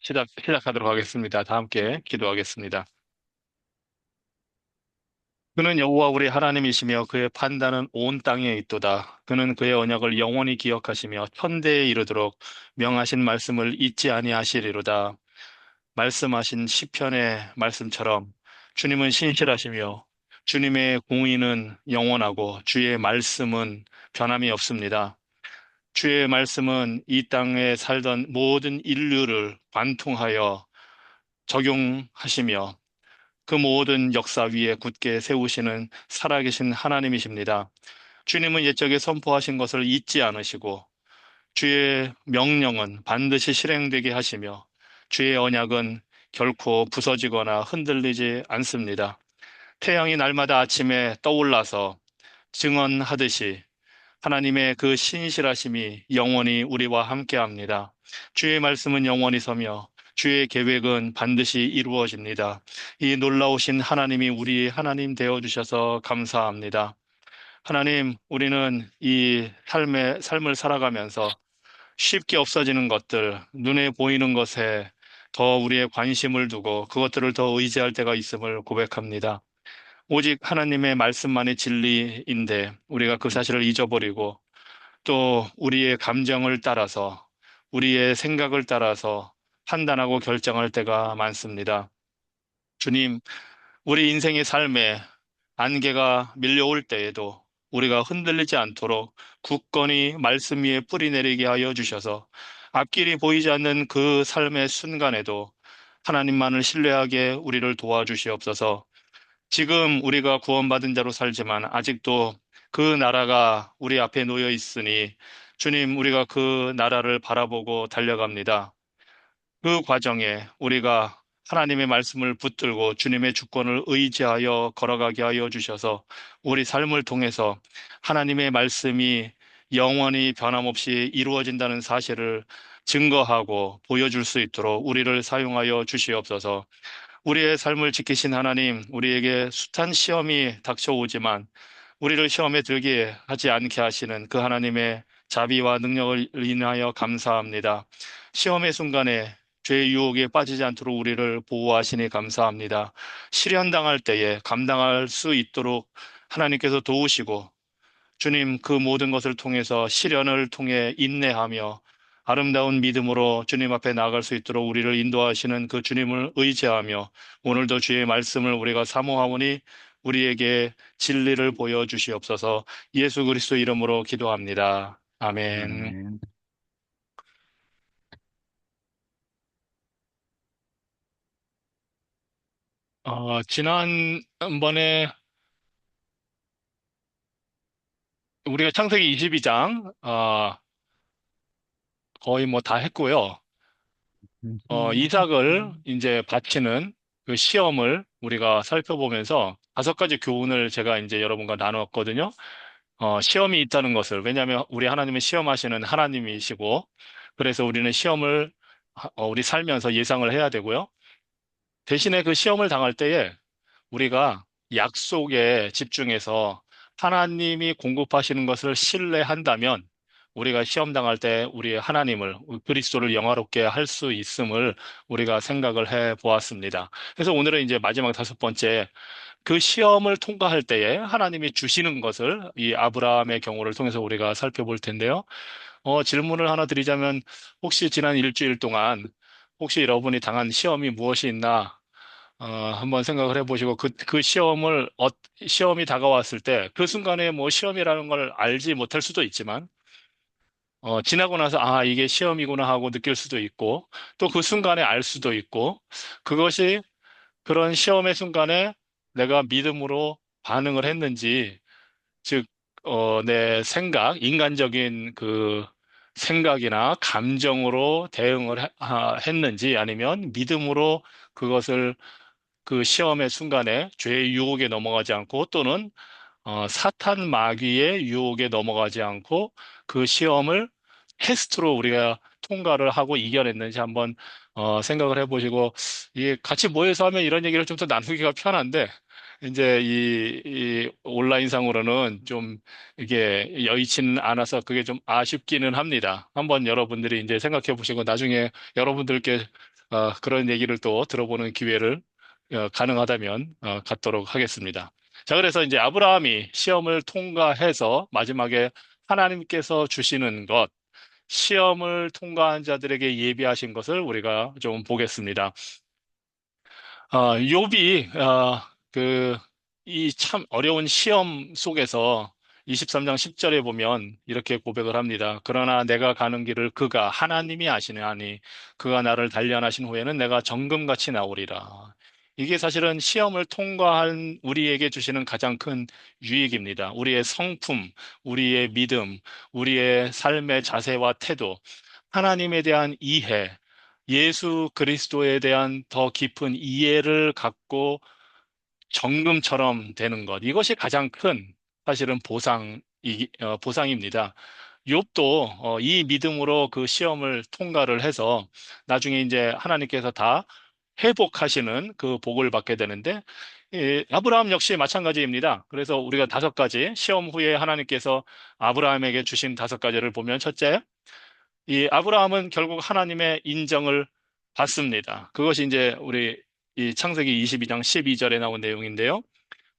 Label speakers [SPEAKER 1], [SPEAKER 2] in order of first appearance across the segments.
[SPEAKER 1] 시작하도록 하겠습니다. 다 함께 기도하겠습니다. 그는 여호와 우리 하나님이시며 그의 판단은 온 땅에 있도다. 그는 그의 언약을 영원히 기억하시며 천대에 이르도록 명하신 말씀을 잊지 아니하시리로다. 말씀하신 시편의 말씀처럼 주님은 신실하시며 주님의 공의는 영원하고 주의 말씀은 변함이 없습니다. 주의 말씀은 이 땅에 살던 모든 인류를 관통하여 적용하시며 그 모든 역사 위에 굳게 세우시는 살아계신 하나님이십니다. 주님은 옛적에 선포하신 것을 잊지 않으시고 주의 명령은 반드시 실행되게 하시며 주의 언약은 결코 부서지거나 흔들리지 않습니다. 태양이 날마다 아침에 떠올라서 증언하듯이 하나님의 그 신실하심이 영원히 우리와 함께합니다. 주의 말씀은 영원히 서며 주의 계획은 반드시 이루어집니다. 이 놀라우신 하나님이 우리 하나님 되어 주셔서 감사합니다. 하나님, 우리는 이 삶을 살아가면서 쉽게 없어지는 것들, 눈에 보이는 것에 더 우리의 관심을 두고 그것들을 더 의지할 때가 있음을 고백합니다. 오직 하나님의 말씀만이 진리인데 우리가 그 사실을 잊어버리고 또 우리의 감정을 따라서 우리의 생각을 따라서 판단하고 결정할 때가 많습니다. 주님, 우리 인생의 삶에 안개가 밀려올 때에도 우리가 흔들리지 않도록 굳건히 말씀 위에 뿌리 내리게 하여 주셔서 앞길이 보이지 않는 그 삶의 순간에도 하나님만을 신뢰하게 우리를 도와주시옵소서. 지금 우리가 구원받은 자로 살지만 아직도 그 나라가 우리 앞에 놓여 있으니 주님, 우리가 그 나라를 바라보고 달려갑니다. 그 과정에 우리가 하나님의 말씀을 붙들고 주님의 주권을 의지하여 걸어가게 하여 주셔서 우리 삶을 통해서 하나님의 말씀이 영원히 변함없이 이루어진다는 사실을 증거하고 보여줄 수 있도록 우리를 사용하여 주시옵소서. 우리의 삶을 지키신 하나님, 우리에게 숱한 시험이 닥쳐오지만 우리를 시험에 들게 하지 않게 하시는 그 하나님의 자비와 능력을 인하여 감사합니다. 시험의 순간에 죄의 유혹에 빠지지 않도록 우리를 보호하시니 감사합니다. 시련당할 때에 감당할 수 있도록 하나님께서 도우시고 주님, 그 모든 것을 통해서 시련을 통해 인내하며 아름다운 믿음으로 주님 앞에 나아갈 수 있도록 우리를 인도하시는 그 주님을 의지하며 오늘도 주의 말씀을 우리가 사모하오니 우리에게 진리를 보여주시옵소서. 예수 그리스도 이름으로 기도합니다. 아멘.
[SPEAKER 2] 아멘.
[SPEAKER 1] 지난번에 우리가 창세기 22장, 거의 뭐 다 했고요. 이삭을 이제 바치는 그 시험을 우리가 살펴보면서 다섯 가지 교훈을 제가 이제 여러분과 나누었거든요. 시험이 있다는 것을, 왜냐하면 우리 하나님은 시험하시는 하나님이시고, 그래서 우리는 시험을, 우리 살면서 예상을 해야 되고요. 대신에 그 시험을 당할 때에 우리가 약속에 집중해서 하나님이 공급하시는 것을 신뢰한다면 우리가 시험 당할 때 우리 하나님을 그리스도를 영화롭게 할 수 있음을 우리가 생각을 해 보았습니다. 그래서 오늘은 이제 마지막 다섯 번째 그 시험을 통과할 때에 하나님이 주시는 것을 이 아브라함의 경우를 통해서 우리가 살펴볼 텐데요. 질문을 하나 드리자면 혹시 지난 일주일 동안 혹시 여러분이 당한 시험이 무엇이 있나 한번 생각을 해보시고, 그 시험이 다가왔을 때, 그 순간에 뭐 시험이라는 걸 알지 못할 수도 있지만, 지나고 나서, 아, 이게 시험이구나 하고 느낄 수도 있고, 또 그 순간에 알 수도 있고, 그것이 그런 시험의 순간에 내가 믿음으로 반응을 했는지, 즉, 내 생각, 인간적인 그 생각이나 감정으로 했는지 아니면 믿음으로 그것을 그 시험의 순간에 죄의 유혹에 넘어가지 않고 또는 사탄 마귀의 유혹에 넘어가지 않고 그 시험을 테스트로 우리가 통과를 하고 이겨냈는지 한번 생각을 해보시고 이게 같이 모여서 하면 이런 얘기를 좀 더 나누기가 편한데 이제 이 온라인상으로는 좀 이게 여의치는 않아서 그게 좀 아쉽기는 합니다. 한번 여러분들이 이제 생각해 보시고 나중에 여러분들께 그런 얘기를 또 들어보는 기회를 가능하다면 갖도록 하겠습니다. 자, 그래서 이제 아브라함이 시험을 통과해서 마지막에 하나님께서 주시는 것, 시험을 통과한 자들에게 예비하신 것을 우리가 좀 보겠습니다. 욥이 이 참 어려운 시험 속에서 23장 10절에 보면 이렇게 고백을 합니다. 그러나 내가 가는 길을 그가 하나님이 아시나니 그가 나를 단련하신 후에는 내가 정금같이 나오리라. 이게 사실은 시험을 통과한 우리에게 주시는 가장 큰 유익입니다. 우리의 성품, 우리의 믿음, 우리의 삶의 자세와 태도, 하나님에 대한 이해, 예수 그리스도에 대한 더 깊은 이해를 갖고 정금처럼 되는 것. 이것이 가장 큰 사실은 보상입니다. 욥도 이 믿음으로 그 시험을 통과를 해서 나중에 이제 하나님께서 다 회복하시는 그 복을 받게 되는데 아브라함 역시 마찬가지입니다. 그래서 우리가 다섯 가지 시험 후에 하나님께서 아브라함에게 주신 다섯 가지를 보면 첫째, 이 아브라함은 결국 하나님의 인정을 받습니다. 그것이 이제 우리 이 창세기 22장 12절에 나온 내용인데요.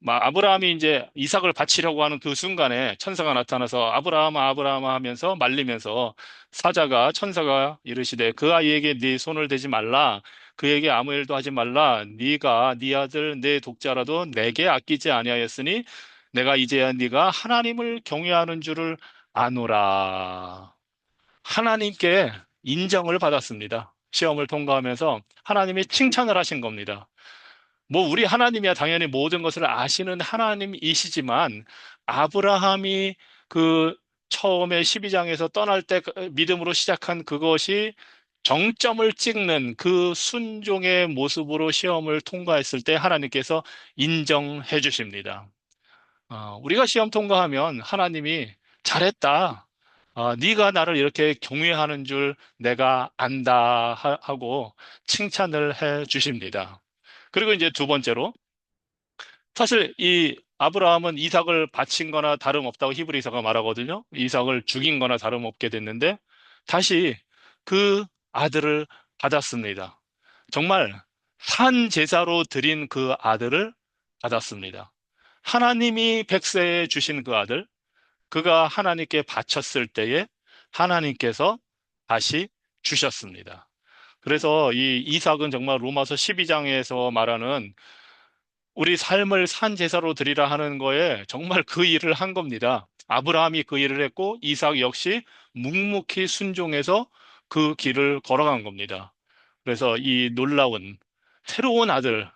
[SPEAKER 1] 아브라함이 이제 이삭을 바치려고 하는 그 순간에 천사가 나타나서 아브라함아 아브라함아 하면서 말리면서 사자가 천사가 이르시되 그 아이에게 네 손을 대지 말라 그에게 아무 일도 하지 말라 네가 네 아들 내 독자라도 내게 아끼지 아니하였으니 내가 이제야 네가 하나님을 경외하는 줄을 아노라. 하나님께 인정을 받았습니다. 시험을 통과하면서 하나님이 칭찬을 하신 겁니다. 뭐 우리 하나님이야 당연히 모든 것을 아시는 하나님이시지만 아브라함이 그 처음에 12장에서 떠날 때 믿음으로 시작한 그것이 정점을 찍는 그 순종의 모습으로 시험을 통과했을 때 하나님께서 인정해 주십니다. 우리가 시험 통과하면 하나님이 잘했다. 네가 나를 이렇게 경외하는 줄 내가 안다 하고 칭찬을 해 주십니다. 그리고 이제 두 번째로 사실 이 아브라함은 이삭을 바친 거나 다름없다고 히브리서가 말하거든요. 이삭을 죽인 거나 다름없게 됐는데 다시 그 아들을 받았습니다. 정말 산 제사로 드린 그 아들을 받았습니다. 하나님이 백세에 주신 그 아들, 그가 하나님께 바쳤을 때에 하나님께서 다시 주셨습니다. 그래서 이 이삭은 정말 로마서 12장에서 말하는 우리 삶을 산 제사로 드리라 하는 거에 정말 그 일을 한 겁니다. 아브라함이 그 일을 했고 이삭 역시 묵묵히 순종해서 그 길을 걸어간 겁니다. 그래서 이 놀라운 새로운 아들,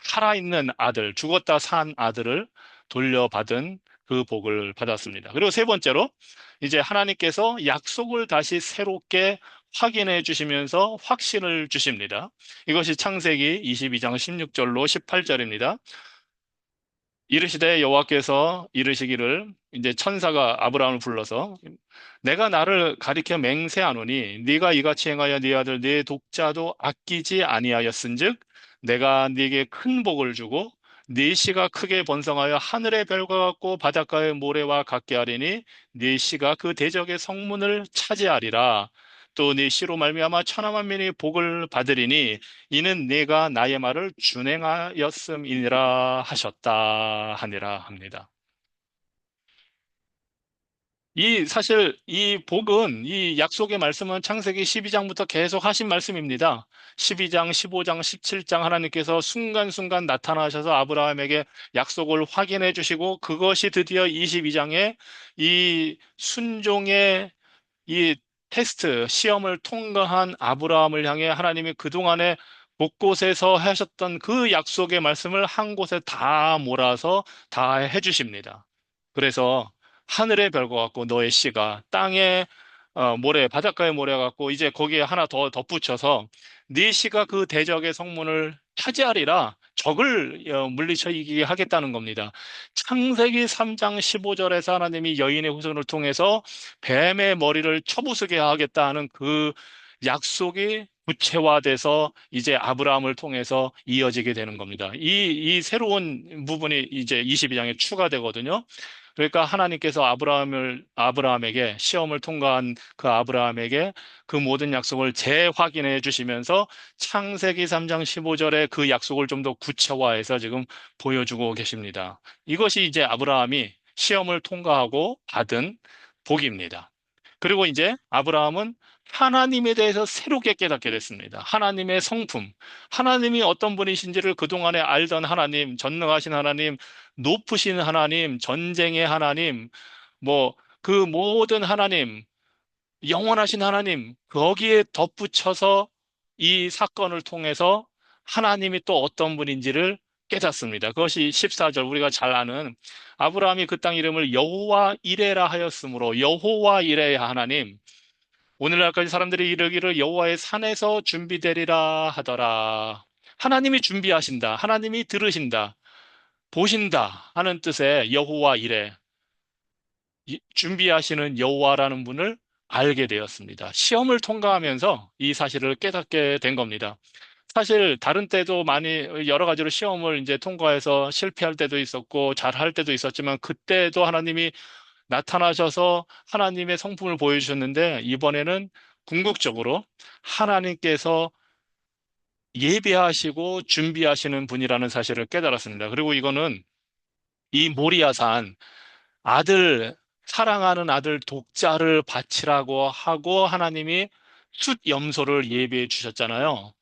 [SPEAKER 1] 살아있는 아들, 죽었다 산 아들을 돌려받은 그 복을 받았습니다. 그리고 세 번째로 이제 하나님께서 약속을 다시 새롭게 확인해 주시면서 확신을 주십니다. 이것이 창세기 22장 16절로 18절입니다. 이르시되 여호와께서 이르시기를 이제 천사가 아브라함을 불러서 내가 나를 가리켜 맹세하노니 네가 이같이 행하여 네 아들 네 독자도 아끼지 아니하였은즉 내가 네게 큰 복을 주고 네 씨가 크게 번성하여 하늘의 별과 같고 바닷가의 모래와 같게 하리니 네 씨가 그 대적의 성문을 차지하리라. 또 네 씨로 말미암아 천하 만민이 복을 받으리니 이는 내가 나의 말을 준행하였음이니라 하셨다 하니라 합니다. 사실 이 복은 이 약속의 말씀은 창세기 12장부터 계속 하신 말씀입니다. 12장, 15장, 17장 하나님께서 순간순간 나타나셔서 아브라함에게 약속을 확인해 주시고 그것이 드디어 22장에 이 순종의 이 테스트, 시험을 통과한 아브라함을 향해 하나님이 그동안에 곳곳에서 하셨던 그 약속의 말씀을 한 곳에 다 몰아서 다 해주십니다. 그래서 하늘의 별과 같고 너의 씨가 땅의 모래, 바닷가의 모래 같고 이제 거기에 하나 더 덧붙여서 네 씨가 그 대적의 성문을 차지하리라 적을 물리쳐 이기게 하겠다는 겁니다. 창세기 3장 15절에서 하나님이 여인의 후손을 통해서 뱀의 머리를 쳐부수게 하겠다는 그 약속이 구체화돼서 이제 아브라함을 통해서 이어지게 되는 겁니다. 이 새로운 부분이 이제 22장에 추가되거든요. 그러니까 하나님께서 아브라함에게 시험을 통과한 그 아브라함에게 그 모든 약속을 재확인해 주시면서 창세기 3장 15절에 그 약속을 좀 더 구체화해서 지금 보여주고 계십니다. 이것이 이제 아브라함이 시험을 통과하고 받은 복입니다. 그리고 이제 아브라함은 하나님에 대해서 새롭게 깨닫게 됐습니다. 하나님의 성품, 하나님이 어떤 분이신지를 그동안에 알던 하나님, 전능하신 하나님, 높으신 하나님, 전쟁의 하나님, 뭐, 그 모든 하나님, 영원하신 하나님, 거기에 덧붙여서 이 사건을 통해서 하나님이 또 어떤 분인지를 깨닫습니다. 그것이 14절 우리가 잘 아는 아브라함이 그 땅 이름을 여호와 이레라 하였으므로 여호와 이레 하나님, 오늘날까지 사람들이 이르기를 여호와의 산에서 준비되리라 하더라. 하나님이 준비하신다. 하나님이 들으신다. 보신다 하는 뜻의 여호와 이레, 준비하시는 여호와라는 분을 알게 되었습니다. 시험을 통과하면서 이 사실을 깨닫게 된 겁니다. 사실 다른 때도 많이 여러 가지로 시험을 이제 통과해서 실패할 때도 있었고 잘할 때도 있었지만 그때도 하나님이 나타나셔서 하나님의 성품을 보여주셨는데 이번에는 궁극적으로 하나님께서 예배하시고 준비하시는 분이라는 사실을 깨달았습니다. 그리고 이거는 이 모리아산 아들, 사랑하는 아들 독자를 바치라고 하고 하나님이 숫 염소를 예비해 주셨잖아요.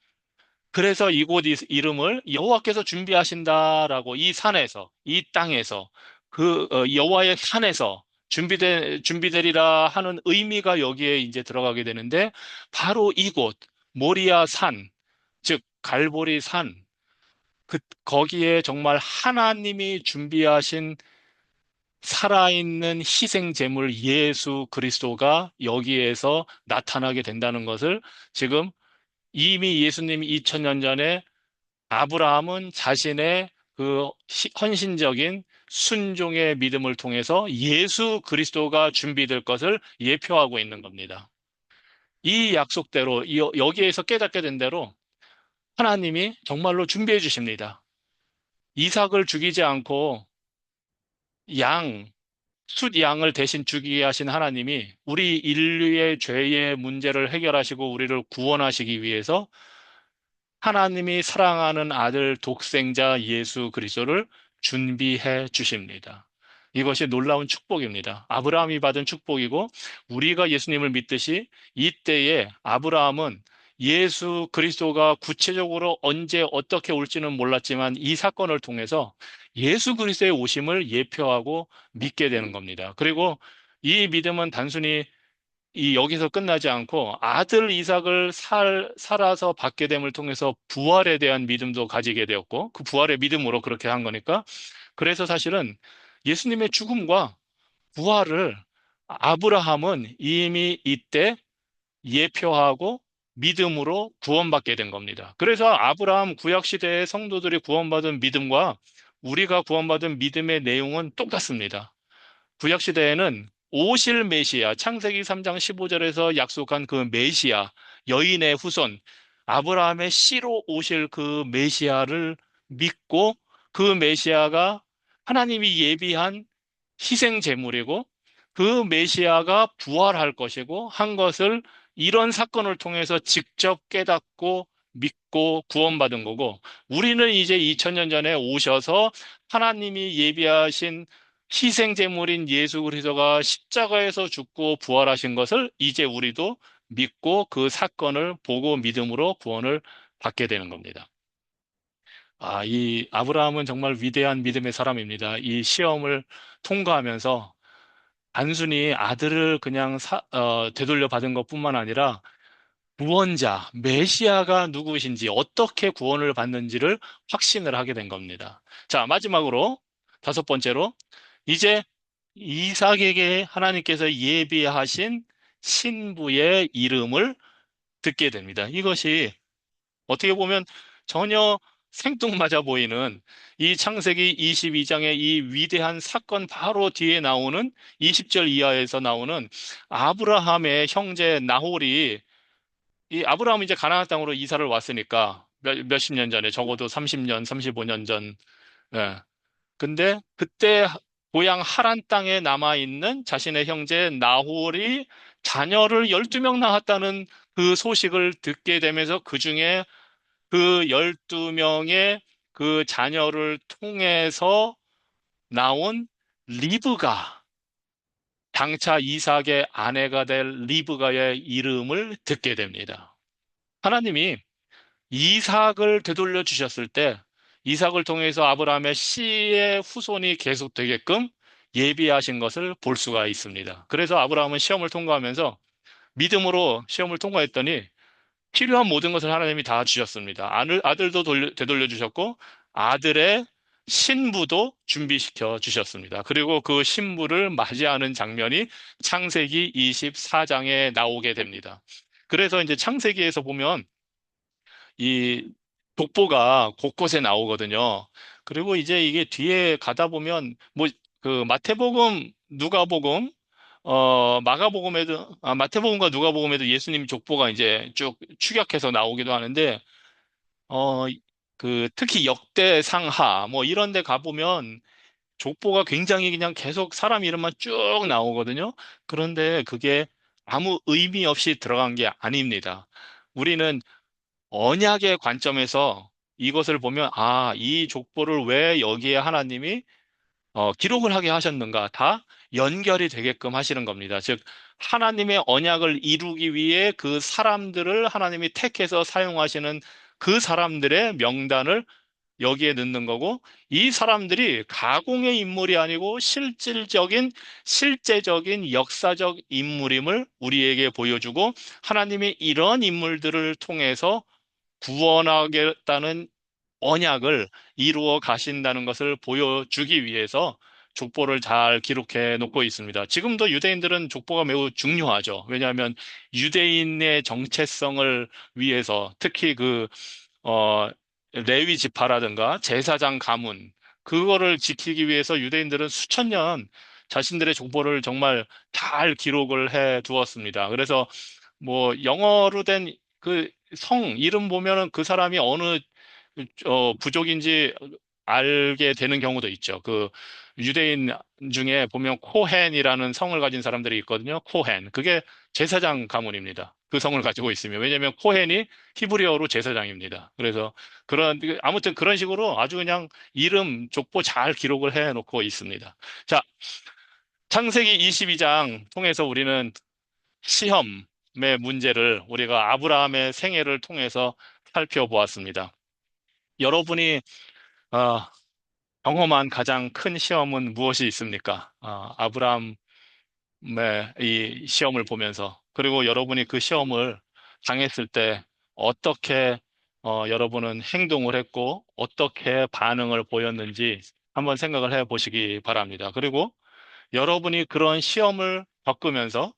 [SPEAKER 1] 그래서 이곳 이름을 여호와께서 준비하신다라고 이 산에서, 이 땅에서, 여호와의 산에서 준비되리라 하는 의미가 여기에 이제 들어가게 되는데 바로 이곳, 모리아 산, 즉, 갈보리 산, 거기에 정말 하나님이 준비하신 살아있는 희생 제물 예수 그리스도가 여기에서 나타나게 된다는 것을 지금 이미 예수님이 2000년 전에 아브라함은 자신의 그 헌신적인 순종의 믿음을 통해서 예수 그리스도가 준비될 것을 예표하고 있는 겁니다. 이 약속대로 여기에서 깨닫게 된 대로 하나님이 정말로 준비해 주십니다. 이삭을 죽이지 않고 양, 숫 양을 대신 죽이게 하신 하나님이 우리 인류의 죄의 문제를 해결하시고 우리를 구원하시기 위해서 하나님이 사랑하는 아들 독생자 예수 그리스도를 준비해 주십니다. 이것이 놀라운 축복입니다. 아브라함이 받은 축복이고 우리가 예수님을 믿듯이 이때에 아브라함은 예수 그리스도가 구체적으로 언제 어떻게 올지는 몰랐지만 이 사건을 통해서 예수 그리스도의 오심을 예표하고 믿게 되는 겁니다. 그리고 이 믿음은 단순히 여기서 끝나지 않고 아들 이삭을 살아서 받게 됨을 통해서 부활에 대한 믿음도 가지게 되었고 그 부활의 믿음으로 그렇게 한 거니까 그래서 사실은 예수님의 죽음과 부활을 아브라함은 이미 이때 예표하고 믿음으로 구원받게 된 겁니다. 그래서 아브라함 구약 시대의 성도들이 구원받은 믿음과 우리가 구원받은 믿음의 내용은 똑같습니다. 구약 시대에는 오실 메시아, 창세기 3장 15절에서 약속한 그 메시아, 여인의 후손, 아브라함의 씨로 오실 그 메시아를 믿고 그 메시아가 하나님이 예비한 희생 제물이고 그 메시아가 부활할 것이고 한 것을 이런 사건을 통해서 직접 깨닫고 믿고 구원받은 거고 우리는 이제 2000년 전에 오셔서 하나님이 예비하신 희생 제물인 예수 그리스도가 십자가에서 죽고 부활하신 것을 이제 우리도 믿고 그 사건을 보고 믿음으로 구원을 받게 되는 겁니다. 이 아브라함은 정말 위대한 믿음의 사람입니다. 이 시험을 통과하면서 단순히 아들을 그냥 되돌려 받은 것뿐만 아니라 구원자, 메시아가 누구신지, 어떻게 구원을 받는지를 확신을 하게 된 겁니다. 자, 마지막으로, 다섯 번째로, 이제 이삭에게 하나님께서 예비하신 신부의 이름을 듣게 됩니다. 이것이 어떻게 보면 전혀 생뚱맞아 보이는 이 창세기 22장의 이 위대한 사건 바로 뒤에 나오는 20절 이하에서 나오는 아브라함의 형제 나홀이 이 아브라함이 이제 가나안 땅으로 이사를 왔으니까 몇십 년 전에 적어도 30년, 35년 전. 예. 근데 그때 고향 하란 땅에 남아있는 자신의 형제 나홀이 자녀를 12명 낳았다는 그 소식을 듣게 되면서 그 중에 그 12명의 그 자녀를 통해서 나온 리브가, 장차 이삭의 아내가 될 리브가의 이름을 듣게 됩니다. 하나님이 이삭을 되돌려 주셨을 때 이삭을 통해서 아브라함의 씨의 후손이 계속되게끔 예비하신 것을 볼 수가 있습니다. 그래서 아브라함은 시험을 통과하면서 믿음으로 시험을 통과했더니 필요한 모든 것을 하나님이 다 주셨습니다. 아들도 되돌려 주셨고 아들의 신부도 준비시켜 주셨습니다. 그리고 그 신부를 맞이하는 장면이 창세기 24장에 나오게 됩니다. 그래서 이제 창세기에서 보면 이 족보가 곳곳에 나오거든요. 그리고 이제 이게 뒤에 가다 보면 뭐 그 마태복음, 누가복음, 마가복음에도 마태복음과 누가복음에도 예수님 족보가 이제 쭉 축약해서 나오기도 하는데 어 그 특히 역대상하 뭐 이런 데 가보면 족보가 굉장히 그냥 계속 사람 이름만 쭉 나오거든요. 그런데 그게 아무 의미 없이 들어간 게 아닙니다. 우리는 언약의 관점에서 이것을 보면, 아, 이 족보를 왜 여기에 하나님이 기록을 하게 하셨는가? 다 연결이 되게끔 하시는 겁니다. 즉, 하나님의 언약을 이루기 위해 그 사람들을 하나님이 택해서 사용하시는 그 사람들의 명단을 여기에 넣는 거고, 이 사람들이 가공의 인물이 아니고 실제적인 역사적 인물임을 우리에게 보여주고, 하나님이 이런 인물들을 통해서 구원하겠다는 언약을 이루어 가신다는 것을 보여주기 위해서 족보를 잘 기록해 놓고 있습니다. 지금도 유대인들은 족보가 매우 중요하죠. 왜냐하면 유대인의 정체성을 위해서 특히 레위 지파라든가 제사장 가문, 그거를 지키기 위해서 유대인들은 수천 년 자신들의 족보를 정말 잘 기록을 해 두었습니다. 그래서 뭐 영어로 된 그 이름 보면은 그 사람이 어느 부족인지 알게 되는 경우도 있죠. 그 유대인 중에 보면 코헨이라는 성을 가진 사람들이 있거든요. 코헨. 그게 제사장 가문입니다. 그 성을 가지고 있으면. 왜냐하면 코헨이 히브리어로 제사장입니다. 그래서 아무튼 그런 식으로 아주 그냥 이름, 족보 잘 기록을 해 놓고 있습니다. 자, 창세기 22장 통해서 우리는 시험의 문제를 우리가 아브라함의 생애를 통해서 살펴보았습니다. 여러분이 어, 경험한 가장 큰 시험은 무엇이 있습니까? 아브라함의 이 시험을 보면서 그리고 여러분이 그 시험을 당했을 때 어떻게 여러분은 행동을 했고 어떻게 반응을 보였는지 한번 생각을 해 보시기 바랍니다. 그리고 여러분이 그런 시험을 겪으면서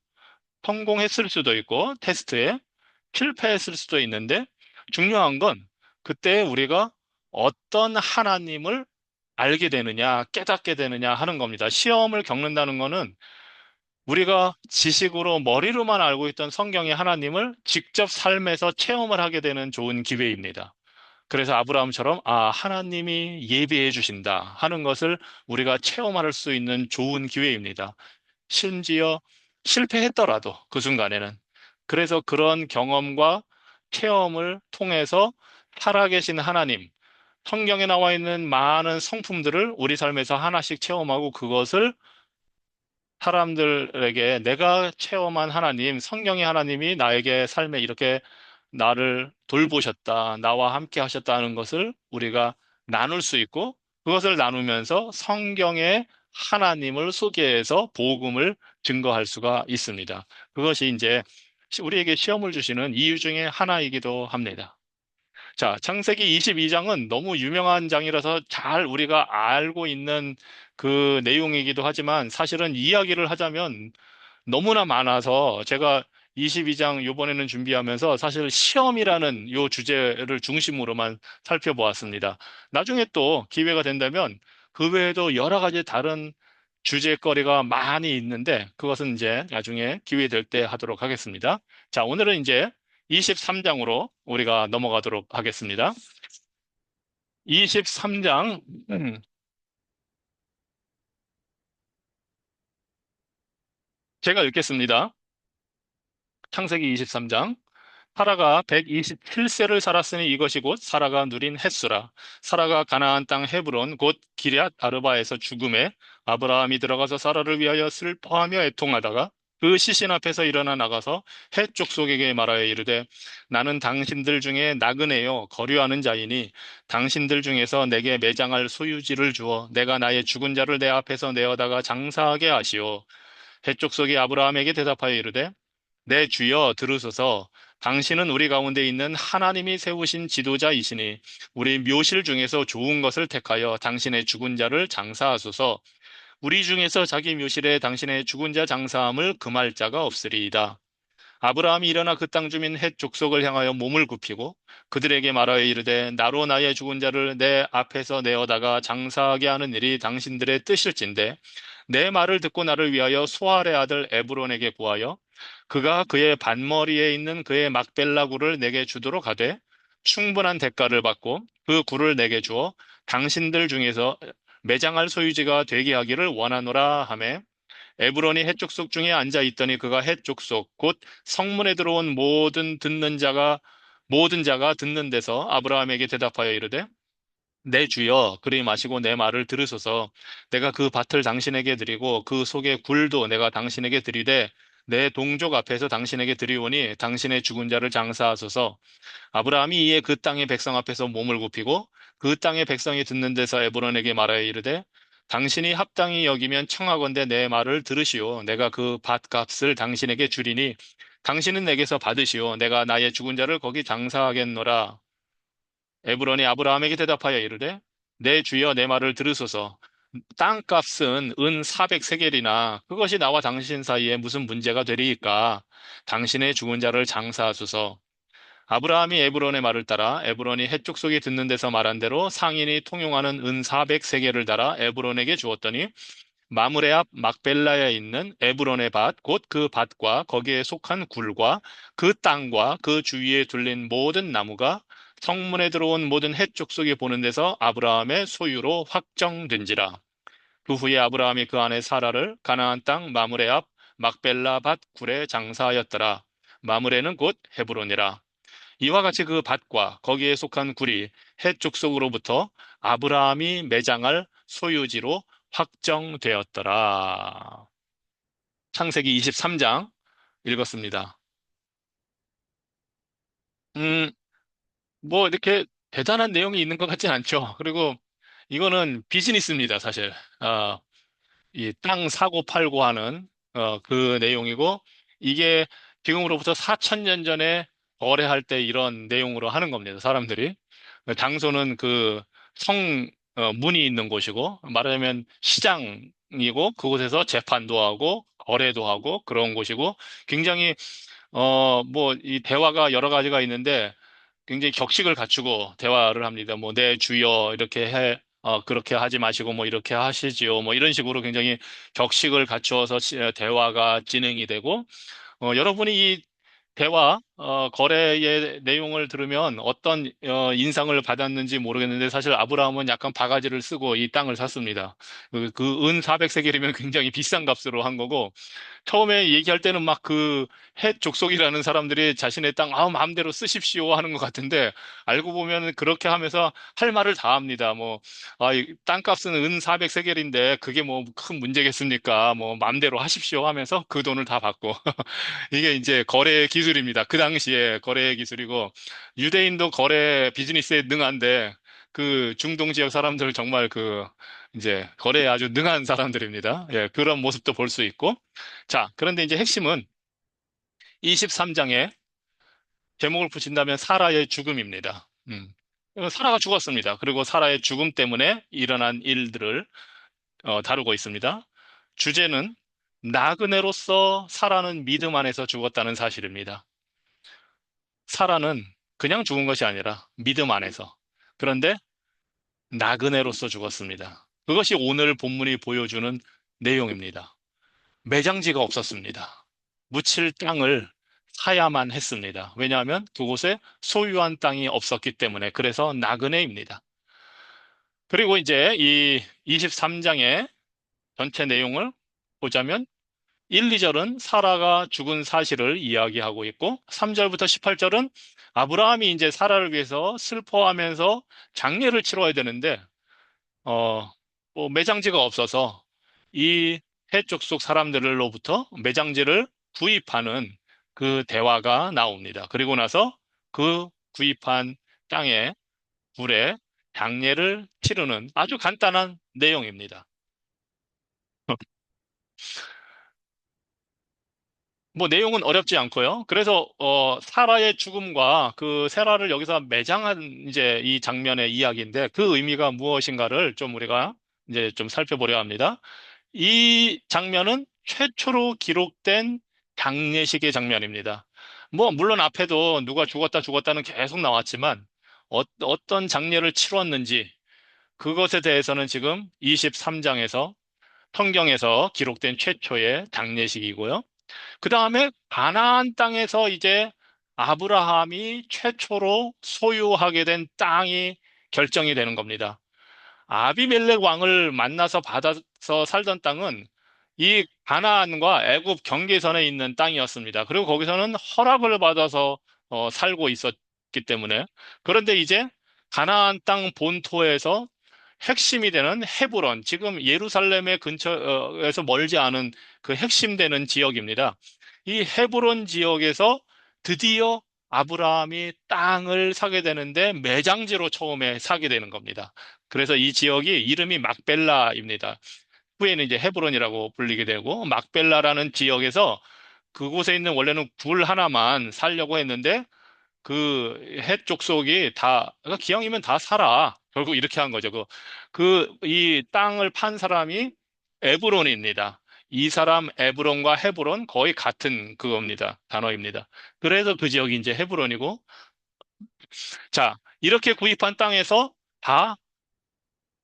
[SPEAKER 1] 성공했을 수도 있고 테스트에 실패했을 수도 있는데 중요한 건 그때 우리가 어떤 하나님을 알게 되느냐, 깨닫게 되느냐 하는 겁니다. 시험을 겪는다는 거는 우리가 지식으로 머리로만 알고 있던 성경의 하나님을 직접 삶에서 체험을 하게 되는 좋은 기회입니다. 그래서 아브라함처럼 하나님이 예비해 주신다 하는 것을 우리가 체험할 수 있는 좋은 기회입니다. 심지어 실패했더라도 그 순간에는. 그래서 그런 경험과 체험을 통해서 살아계신 하나님, 성경에 나와 있는 많은 성품들을 우리 삶에서 하나씩 체험하고 그것을 사람들에게 내가 체험한 하나님, 성경의 하나님이 나에게 삶에 이렇게 나를 돌보셨다, 나와 함께 하셨다는 것을 우리가 나눌 수 있고 그것을 나누면서 성경의 하나님을 소개해서 복음을 증거할 수가 있습니다. 그것이 이제 우리에게 시험을 주시는 이유 중에 하나이기도 합니다. 자, 창세기 22장은 너무 유명한 장이라서 잘 우리가 알고 있는 그 내용이기도 하지만 사실은 이야기를 하자면 너무나 많아서 제가 22장 요번에는 준비하면서 사실 시험이라는 요 주제를 중심으로만 살펴보았습니다. 나중에 또 기회가 된다면 그 외에도 여러 가지 다른 주제거리가 많이 있는데 그것은 이제 나중에 기회 될 때 하도록 하겠습니다. 자, 오늘은 이제 23장으로 우리가 넘어가도록 하겠습니다. 23장, 제가 읽겠습니다. 창세기 23장. 사라가 127세를 살았으니 이것이 곧 사라가 누린 햇수라. 사라가 가나안 땅 헤브론 곧 기럇 아르바에서 죽음에 아브라함이 들어가서 사라를 위하여 슬퍼하며 애통하다가 그 시신 앞에서 일어나 나가서 헷 족속에게 말하여 이르되 나는 당신들 중에 나그네요 거류하는 자이니 당신들 중에서 내게 매장할 소유지를 주어 내가 나의 죽은 자를 내 앞에서 내어다가 장사하게 하시오. 헷 족속이 아브라함에게 대답하여 이르되 내 주여 들으소서. 당신은 우리 가운데 있는 하나님이 세우신 지도자이시니 우리 묘실 중에서 좋은 것을 택하여 당신의 죽은 자를 장사하소서. 우리 중에서 자기 묘실에 당신의 죽은 자 장사함을 금할 자가 없으리이다. 아브라함이 일어나 그 땅 주민 헷 족속을 향하여 몸을 굽히고 그들에게 말하여 이르되 나로 나의 죽은 자를 내 앞에서 내어다가 장사하게 하는 일이 당신들의 뜻일진데 내 말을 듣고 나를 위하여 소알의 아들 에브론에게 구하여 그가 그의 반머리에 있는 그의 막벨라 굴을 내게 주도록 하되 충분한 대가를 받고 그 굴을 내게 주어 당신들 중에서 매장할 소유지가 되게 하기를 원하노라 하매 에브론이 헷 족속 중에 앉아 있더니 그가 헷 족속 곧 성문에 들어온 모든 자가 듣는 데서 아브라함에게 대답하여 이르되 내 주여 그리 마시고 내 말을 들으소서. 내가 그 밭을 당신에게 드리고 그 속의 굴도 내가 당신에게 드리되 내 동족 앞에서 당신에게 드리오니 당신의 죽은 자를 장사하소서. 아브라함이 이에 그 땅의 백성 앞에서 몸을 굽히고 그 땅의 백성이 듣는 데서 에브론에게 말하여 이르되 당신이 합당히 여기면 청하건대 내 말을 들으시오. 내가 그 밭값을 당신에게 주리니 당신은 내게서 받으시오. 내가 나의 죽은 자를 거기 장사하겠노라. 에브론이 아브라함에게 대답하여 이르되 내 주여 내 말을 들으소서. 땅값은 은 400세겔이나 그것이 나와 당신 사이에 무슨 문제가 되리이까? 당신의 죽은 자를 장사하소서. 아브라함이 에브론의 말을 따라 에브론이 헷 족속이 듣는 데서 말한 대로 상인이 통용하는 은 400세겔을 달아 에브론에게 주었더니 마므레 앞 막벨라에 있는 에브론의 밭, 곧 그 밭과 거기에 속한 굴과 그 땅과 그 주위에 둘린 모든 나무가 성문에 들어온 모든 헷 족속이 보는 데서 아브라함의 소유로 확정된지라. 그 후에 아브라함이 그 아내 사라를 가나안 땅 마므레 앞 막벨라 밭 굴에 장사하였더라. 마므레는 곧 헤브론이라. 이와 같이 그 밭과 거기에 속한 굴이 헷 족속으로부터 아브라함이 매장할 소유지로 확정되었더라. 창세기 23장 읽었습니다. 음, 뭐 이렇게 대단한 내용이 있는 것 같진 않죠. 그리고 이거는 비즈니스입니다, 사실. 이 땅 사고 팔고 하는 그 내용이고 이게 지금으로부터 4천 년 전에 거래할 때 이런 내용으로 하는 겁니다. 사람들이. 장소는 그 문이 있는 곳이고 말하자면 시장이고 그곳에서 재판도 하고 거래도 하고 그런 곳이고 굉장히 뭐 이 대화가 여러 가지가 있는데 굉장히 격식을 갖추고 대화를 합니다. 뭐, 네, 주여, 이렇게 그렇게 하지 마시고, 뭐, 이렇게 하시지요. 뭐, 이런 식으로 굉장히 격식을 갖추어서 대화가 진행이 되고, 여러분이 이 대화, 거래의 내용을 들으면 어떤 인상을 받았는지 모르겠는데 사실 아브라함은 약간 바가지를 쓰고 이 땅을 샀습니다. 은 400세겔이면 굉장히 비싼 값으로 한 거고, 처음에 얘기할 때는 막 그 헷 족속이라는 사람들이 자신의 땅 마음대로 쓰십시오 하는 것 같은데 알고 보면 그렇게 하면서 할 말을 다 합니다. 뭐 이 땅값은 은 400세겔인데 그게 뭐 큰 문제겠습니까? 뭐 마음대로 하십시오 하면서 그 돈을 다 받고 이게 이제 거래 기술입니다. 그 당시에 거래 기술이고 유대인도 거래 비즈니스에 능한데 그 중동 지역 사람들 정말 그 이제 거래에 아주 능한 사람들입니다. 예, 그런 모습도 볼 수 있고. 자, 그런데 이제 핵심은 23장에 제목을 붙인다면 사라의 죽음입니다. 사라가 죽었습니다. 그리고 사라의 죽음 때문에 일어난 일들을 다루고 있습니다. 주제는 나그네로서 사라는 믿음 안에서 죽었다는 사실입니다. 사라는 그냥 죽은 것이 아니라 믿음 안에서. 그런데 나그네로서 죽었습니다. 그것이 오늘 본문이 보여주는 내용입니다. 매장지가 없었습니다. 묻힐 땅을 사야만 했습니다. 왜냐하면 그곳에 소유한 땅이 없었기 때문에 그래서 나그네입니다. 그리고 이제 이 23장의 전체 내용을 보자면 1, 2절은 사라가 죽은 사실을 이야기하고 있고 3절부터 18절은 아브라함이 이제 사라를 위해서 슬퍼하면서 장례를 치러야 되는데 어, 뭐 매장지가 없어서 이 해족 속 사람들로부터 매장지를 구입하는 그 대화가 나옵니다. 그리고 나서 그 구입한 땅에 불에 장례를 치르는 아주 간단한 내용입니다. 뭐 내용은 어렵지 않고요. 그래서 사라의 죽음과 그 세라를 여기서 매장한 이제 이 장면의 이야기인데 그 의미가 무엇인가를 좀 우리가 이제 좀 살펴보려 합니다. 이 장면은 최초로 기록된 장례식의 장면입니다. 뭐 물론 앞에도 누가 죽었다 죽었다는 계속 나왔지만 어떤 장례를 치렀는지 그것에 대해서는 지금 23장에서 성경에서 기록된 최초의 장례식이고요. 그 다음에 가나안 땅에서 이제 아브라함이 최초로 소유하게 된 땅이 결정이 되는 겁니다. 아비멜렉 왕을 만나서 받아서 살던 땅은 이 가나안과 애굽 경계선에 있는 땅이었습니다. 그리고 거기서는 허락을 받아서 살고 있었기 때문에 그런데 이제 가나안 땅 본토에서 핵심이 되는 헤브론, 지금 예루살렘의 근처에서 멀지 않은 그 핵심되는 지역입니다. 이 헤브론 지역에서 드디어 아브라함이 땅을 사게 되는데 매장지로 처음에 사게 되는 겁니다. 그래서 이 지역이 이름이 막벨라입니다. 후에는 이제 헤브론이라고 불리게 되고 막벨라라는 지역에서 그곳에 있는 원래는 굴 하나만 살려고 했는데 그 해쪽 속이 다, 그러니까 기왕이면 다 살아. 결국 이렇게 한 거죠. 이 땅을 판 사람이 에브론입니다. 이 사람 에브론과 헤브론 거의 같은 그겁니다. 단어입니다. 그래서 그 지역이 이제 헤브론이고, 자, 이렇게 구입한 땅에서 다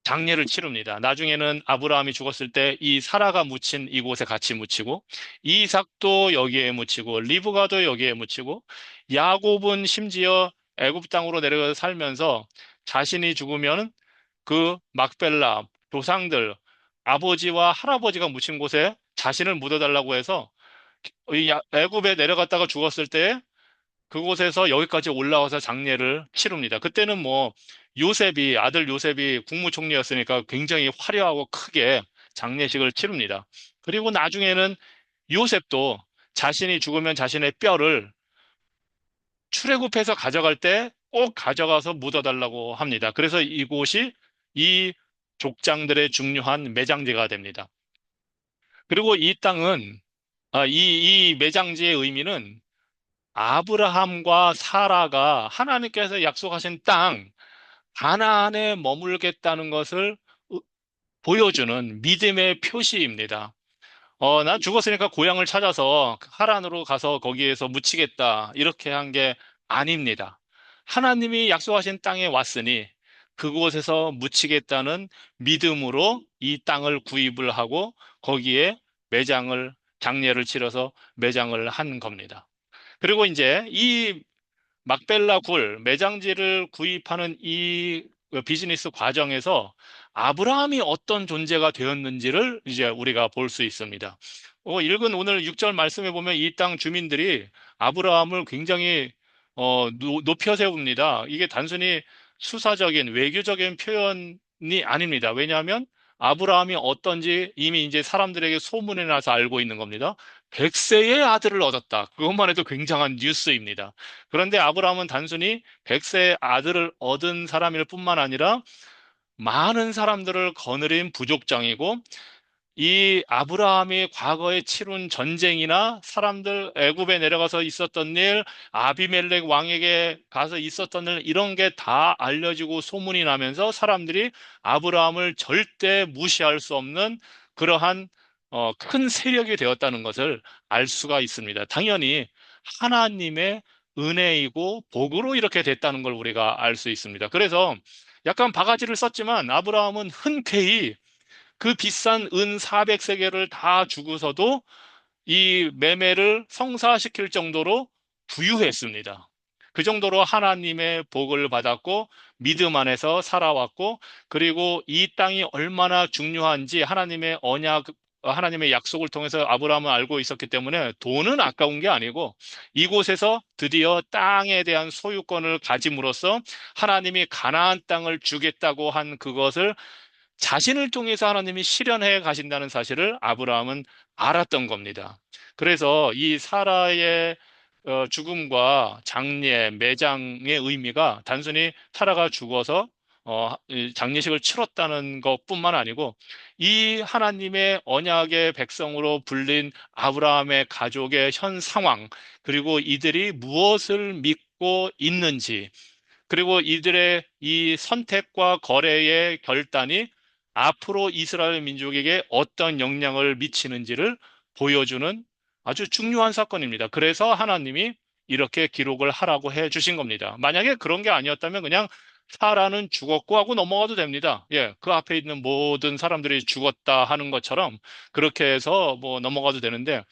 [SPEAKER 1] 장례를 치릅니다. 나중에는 아브라함이 죽었을 때 이 사라가 묻힌 이곳에 같이 묻히고 이삭도 여기에 묻히고 리브가도 여기에 묻히고 야곱은 심지어 애굽 땅으로 내려가 살면서 자신이 죽으면 그 막벨라 조상들 아버지와 할아버지가 묻힌 곳에 자신을 묻어달라고 해서 애굽에 내려갔다가 죽었을 때 그곳에서 여기까지 올라와서 장례를 치릅니다. 그때는 뭐 아들 요셉이 국무총리였으니까 굉장히 화려하고 크게 장례식을 치릅니다. 그리고 나중에는 요셉도 자신이 죽으면 자신의 뼈를 출애굽해서 가져갈 때 꼭 가져가서 묻어달라고 합니다. 그래서 이곳이 이 족장들의 중요한 매장지가 됩니다. 그리고 이 땅은 이 매장지의 의미는 아브라함과 사라가 하나님께서 약속하신 땅, 가나안에 머물겠다는 것을 보여주는 믿음의 표시입니다. 난 죽었으니까 고향을 찾아서 하란으로 가서 거기에서 묻히겠다. 이렇게 한 게 아닙니다. 하나님이 약속하신 땅에 왔으니 그곳에서 묻히겠다는 믿음으로 이 땅을 구입을 하고 거기에 장례를 치러서 매장을 한 겁니다. 그리고 이제 이 막벨라 매장지를 구입하는 이 비즈니스 과정에서 아브라함이 어떤 존재가 되었는지를 이제 우리가 볼 수 있습니다. 읽은 오늘 6절 말씀에 보면 이 땅 주민들이 아브라함을 굉장히 높여 세웁니다. 이게 단순히 수사적인 외교적인 표현이 아닙니다. 왜냐하면 아브라함이 어떤지 이미 이제 사람들에게 소문이 나서 알고 있는 겁니다. 100세의 아들을 얻었다. 그것만 해도 굉장한 뉴스입니다. 그런데 아브라함은 단순히 100세의 아들을 얻은 사람일 뿐만 아니라 많은 사람들을 거느린 부족장이고 이 아브라함이 과거에 치룬 전쟁이나 사람들 애굽에 내려가서 있었던 일, 아비멜렉 왕에게 가서 있었던 일 이런 게 다 알려지고 소문이 나면서 사람들이 아브라함을 절대 무시할 수 없는 그러한 큰 세력이 되었다는 것을 알 수가 있습니다. 당연히 하나님의 은혜이고 복으로 이렇게 됐다는 걸 우리가 알 수 있습니다. 그래서 약간 바가지를 썼지만 아브라함은 흔쾌히 그 비싼 은 400세겔을 다 주고서도 이 매매를 성사시킬 정도로 부유했습니다. 그 정도로 하나님의 복을 받았고 믿음 안에서 살아왔고 그리고 이 땅이 얼마나 중요한지 하나님의 언약 하나님의 약속을 통해서 아브라함은 알고 있었기 때문에 돈은 아까운 게 아니고 이곳에서 드디어 땅에 대한 소유권을 가짐으로써 하나님이 가나안 땅을 주겠다고 한 그것을 자신을 통해서 하나님이 실현해 가신다는 사실을 아브라함은 알았던 겁니다. 그래서 이 사라의 죽음과 장례, 매장의 의미가 단순히 사라가 죽어서 이 장례식을 치렀다는 것뿐만 아니고 이 하나님의 언약의 백성으로 불린 아브라함의 가족의 현 상황, 그리고 이들이 무엇을 믿고 있는지, 그리고 이들의 이 선택과 거래의 결단이 앞으로 이스라엘 민족에게 어떤 영향을 미치는지를 보여주는 아주 중요한 사건입니다. 그래서 하나님이 이렇게 기록을 하라고 해 주신 겁니다. 만약에 그런 게 아니었다면 그냥 사라는 죽었고 하고 넘어가도 됩니다. 예, 그 앞에 있는 모든 사람들이 죽었다 하는 것처럼 그렇게 해서 뭐 넘어가도 되는데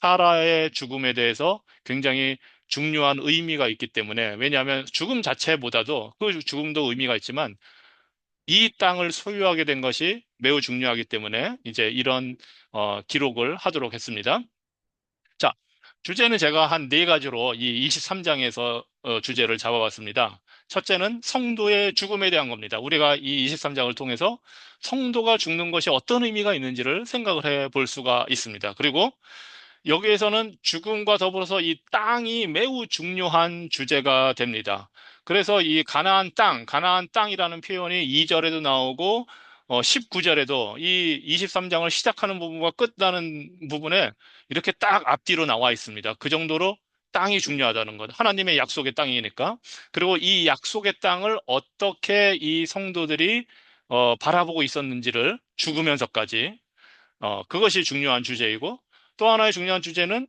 [SPEAKER 1] 사라의 죽음에 대해서 굉장히 중요한 의미가 있기 때문에, 왜냐하면 죽음 자체보다도 그 죽음도 의미가 있지만 이 땅을 소유하게 된 것이 매우 중요하기 때문에 이제 이런 기록을 하도록 했습니다. 자, 주제는 제가 한 네 가지로 이 23장에서 주제를 잡아봤습니다. 첫째는 성도의 죽음에 대한 겁니다. 우리가 이 23장을 통해서 성도가 죽는 것이 어떤 의미가 있는지를 생각을 해 볼 수가 있습니다. 그리고 여기에서는 죽음과 더불어서 이 땅이 매우 중요한 주제가 됩니다. 그래서 이 가나안 땅이라는 표현이 2절에도 나오고 19절에도 이 23장을 시작하는 부분과 끝나는 부분에 이렇게 딱 앞뒤로 나와 있습니다. 그 정도로 땅이 중요하다는 것. 하나님의 약속의 땅이니까. 그리고 이 약속의 땅을 어떻게 이 성도들이 바라보고 있었는지를 죽으면서까지 그것이 중요한 주제이고, 또 하나의 중요한 주제는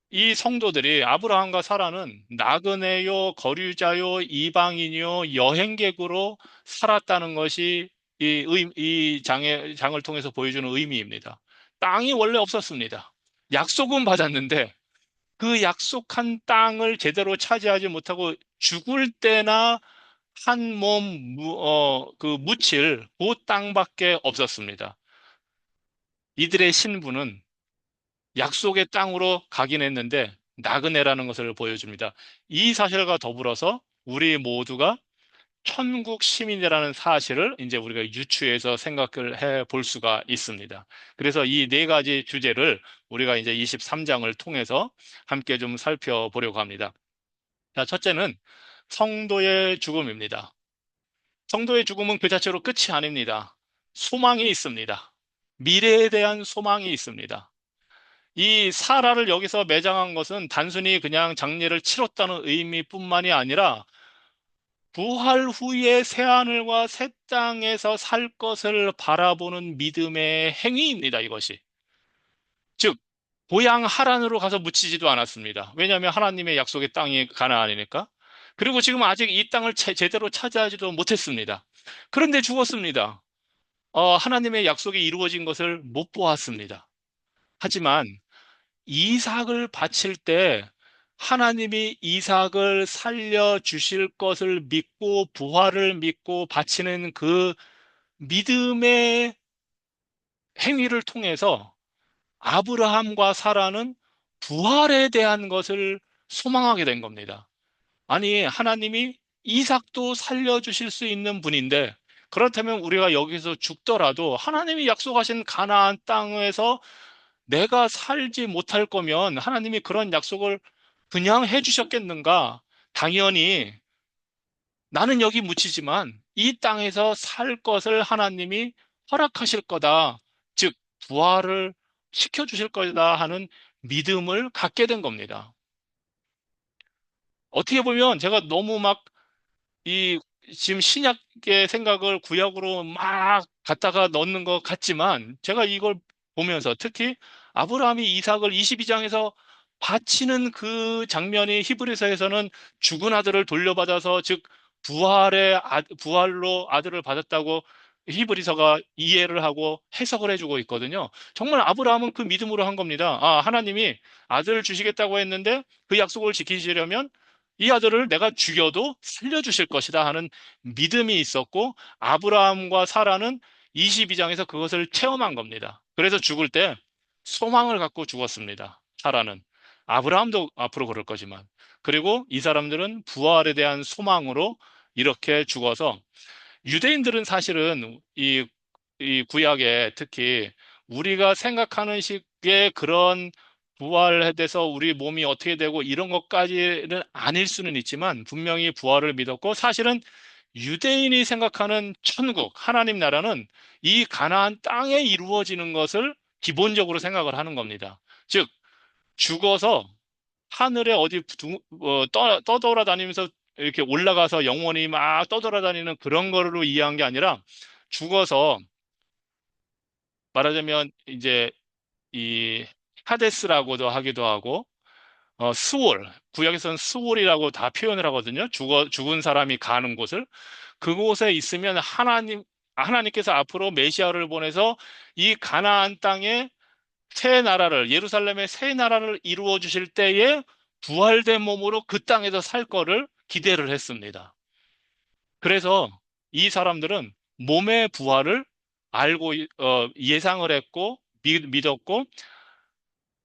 [SPEAKER 1] 이 성도들이 아브라함과 사라는 나그네요, 거류자요, 이방인이요, 여행객으로 살았다는 것이 이 장을 통해서 보여주는 의미입니다. 땅이 원래 없었습니다. 약속은 받았는데 그 약속한 땅을 제대로 차지하지 못하고 죽을 때나 한 몸, 그 묻힐 그 땅밖에 없었습니다. 이들의 신분은 약속의 땅으로 가긴 했는데 나그네라는 것을 보여줍니다. 이 사실과 더불어서 우리 모두가 천국 시민이라는 사실을 이제 우리가 유추해서 생각을 해 볼 수가 있습니다. 그래서 이 네 가지 주제를 우리가 이제 23장을 통해서 함께 좀 살펴보려고 합니다. 자, 첫째는 성도의 죽음입니다. 성도의 죽음은 그 자체로 끝이 아닙니다. 소망이 있습니다. 미래에 대한 소망이 있습니다. 이 사라를 여기서 매장한 것은 단순히 그냥 장례를 치렀다는 의미뿐만이 아니라 부활 후에 새하늘과 새 땅에서 살 것을 바라보는 믿음의 행위입니다, 이것이. 즉, 고향 하란으로 가서 묻히지도 않았습니다. 왜냐하면 하나님의 약속의 땅이 가나안이니까. 그리고 지금 아직 이 땅을 제대로 차지하지도 못했습니다. 그런데 죽었습니다. 하나님의 약속이 이루어진 것을 못 보았습니다. 하지만 이삭을 바칠 때 하나님이 이삭을 살려 주실 것을 믿고 부활을 믿고 바치는 그 믿음의 행위를 통해서 아브라함과 사라는 부활에 대한 것을 소망하게 된 겁니다. 아니, 하나님이 이삭도 살려 주실 수 있는 분인데 그렇다면 우리가 여기서 죽더라도 하나님이 약속하신 가나안 땅에서 내가 살지 못할 거면 하나님이 그런 약속을 그냥 해주셨겠는가? 당연히 나는 여기 묻히지만 이 땅에서 살 것을 하나님이 허락하실 거다. 즉, 부활을 시켜주실 거다 하는 믿음을 갖게 된 겁니다. 어떻게 보면 제가 너무 막 이 지금 신약의 생각을 구약으로 막 갖다가 넣는 것 같지만 제가 이걸 보면서 특히 아브라함이 이삭을 22장에서 바치는 그 장면이 히브리서에서는 죽은 아들을 돌려받아서 즉 부활로 아들을 받았다고 히브리서가 이해를 하고 해석을 해주고 있거든요. 정말 아브라함은 그 믿음으로 한 겁니다. 아, 하나님이 아들을 주시겠다고 했는데 그 약속을 지키시려면 이 아들을 내가 죽여도 살려주실 것이다 하는 믿음이 있었고 아브라함과 사라는 22장에서 그것을 체험한 겁니다. 그래서 죽을 때 소망을 갖고 죽었습니다. 사라는. 아브라함도 앞으로 그럴 거지만. 그리고 이 사람들은 부활에 대한 소망으로 이렇게 죽어서 유대인들은 사실은 이 구약에 특히 우리가 생각하는 식의 그런 부활에 대해서 우리 몸이 어떻게 되고 이런 것까지는 아닐 수는 있지만 분명히 부활을 믿었고 사실은 유대인이 생각하는 천국, 하나님 나라는 이 가나안 땅에 이루어지는 것을 기본적으로 생각을 하는 겁니다. 즉, 죽어서 하늘에 어디 떠돌아다니면서 이렇게 올라가서 영원히 막 떠돌아다니는 그런 거로 이해한 게 아니라 죽어서 말하자면 이제 이 하데스라고도 하기도 하고 스올 구약에서는 스올이라고 다 표현을 하거든요. 죽은 사람이 가는 곳을 그곳에 있으면 하나님께서 앞으로 메시아를 보내서 이 가나안 땅에 새 나라를 예루살렘의 새 나라를 이루어 주실 때에 부활된 몸으로 그 땅에서 살 거를 기대를 했습니다. 그래서 이 사람들은 몸의 부활을 알고 예상을 했고 믿었고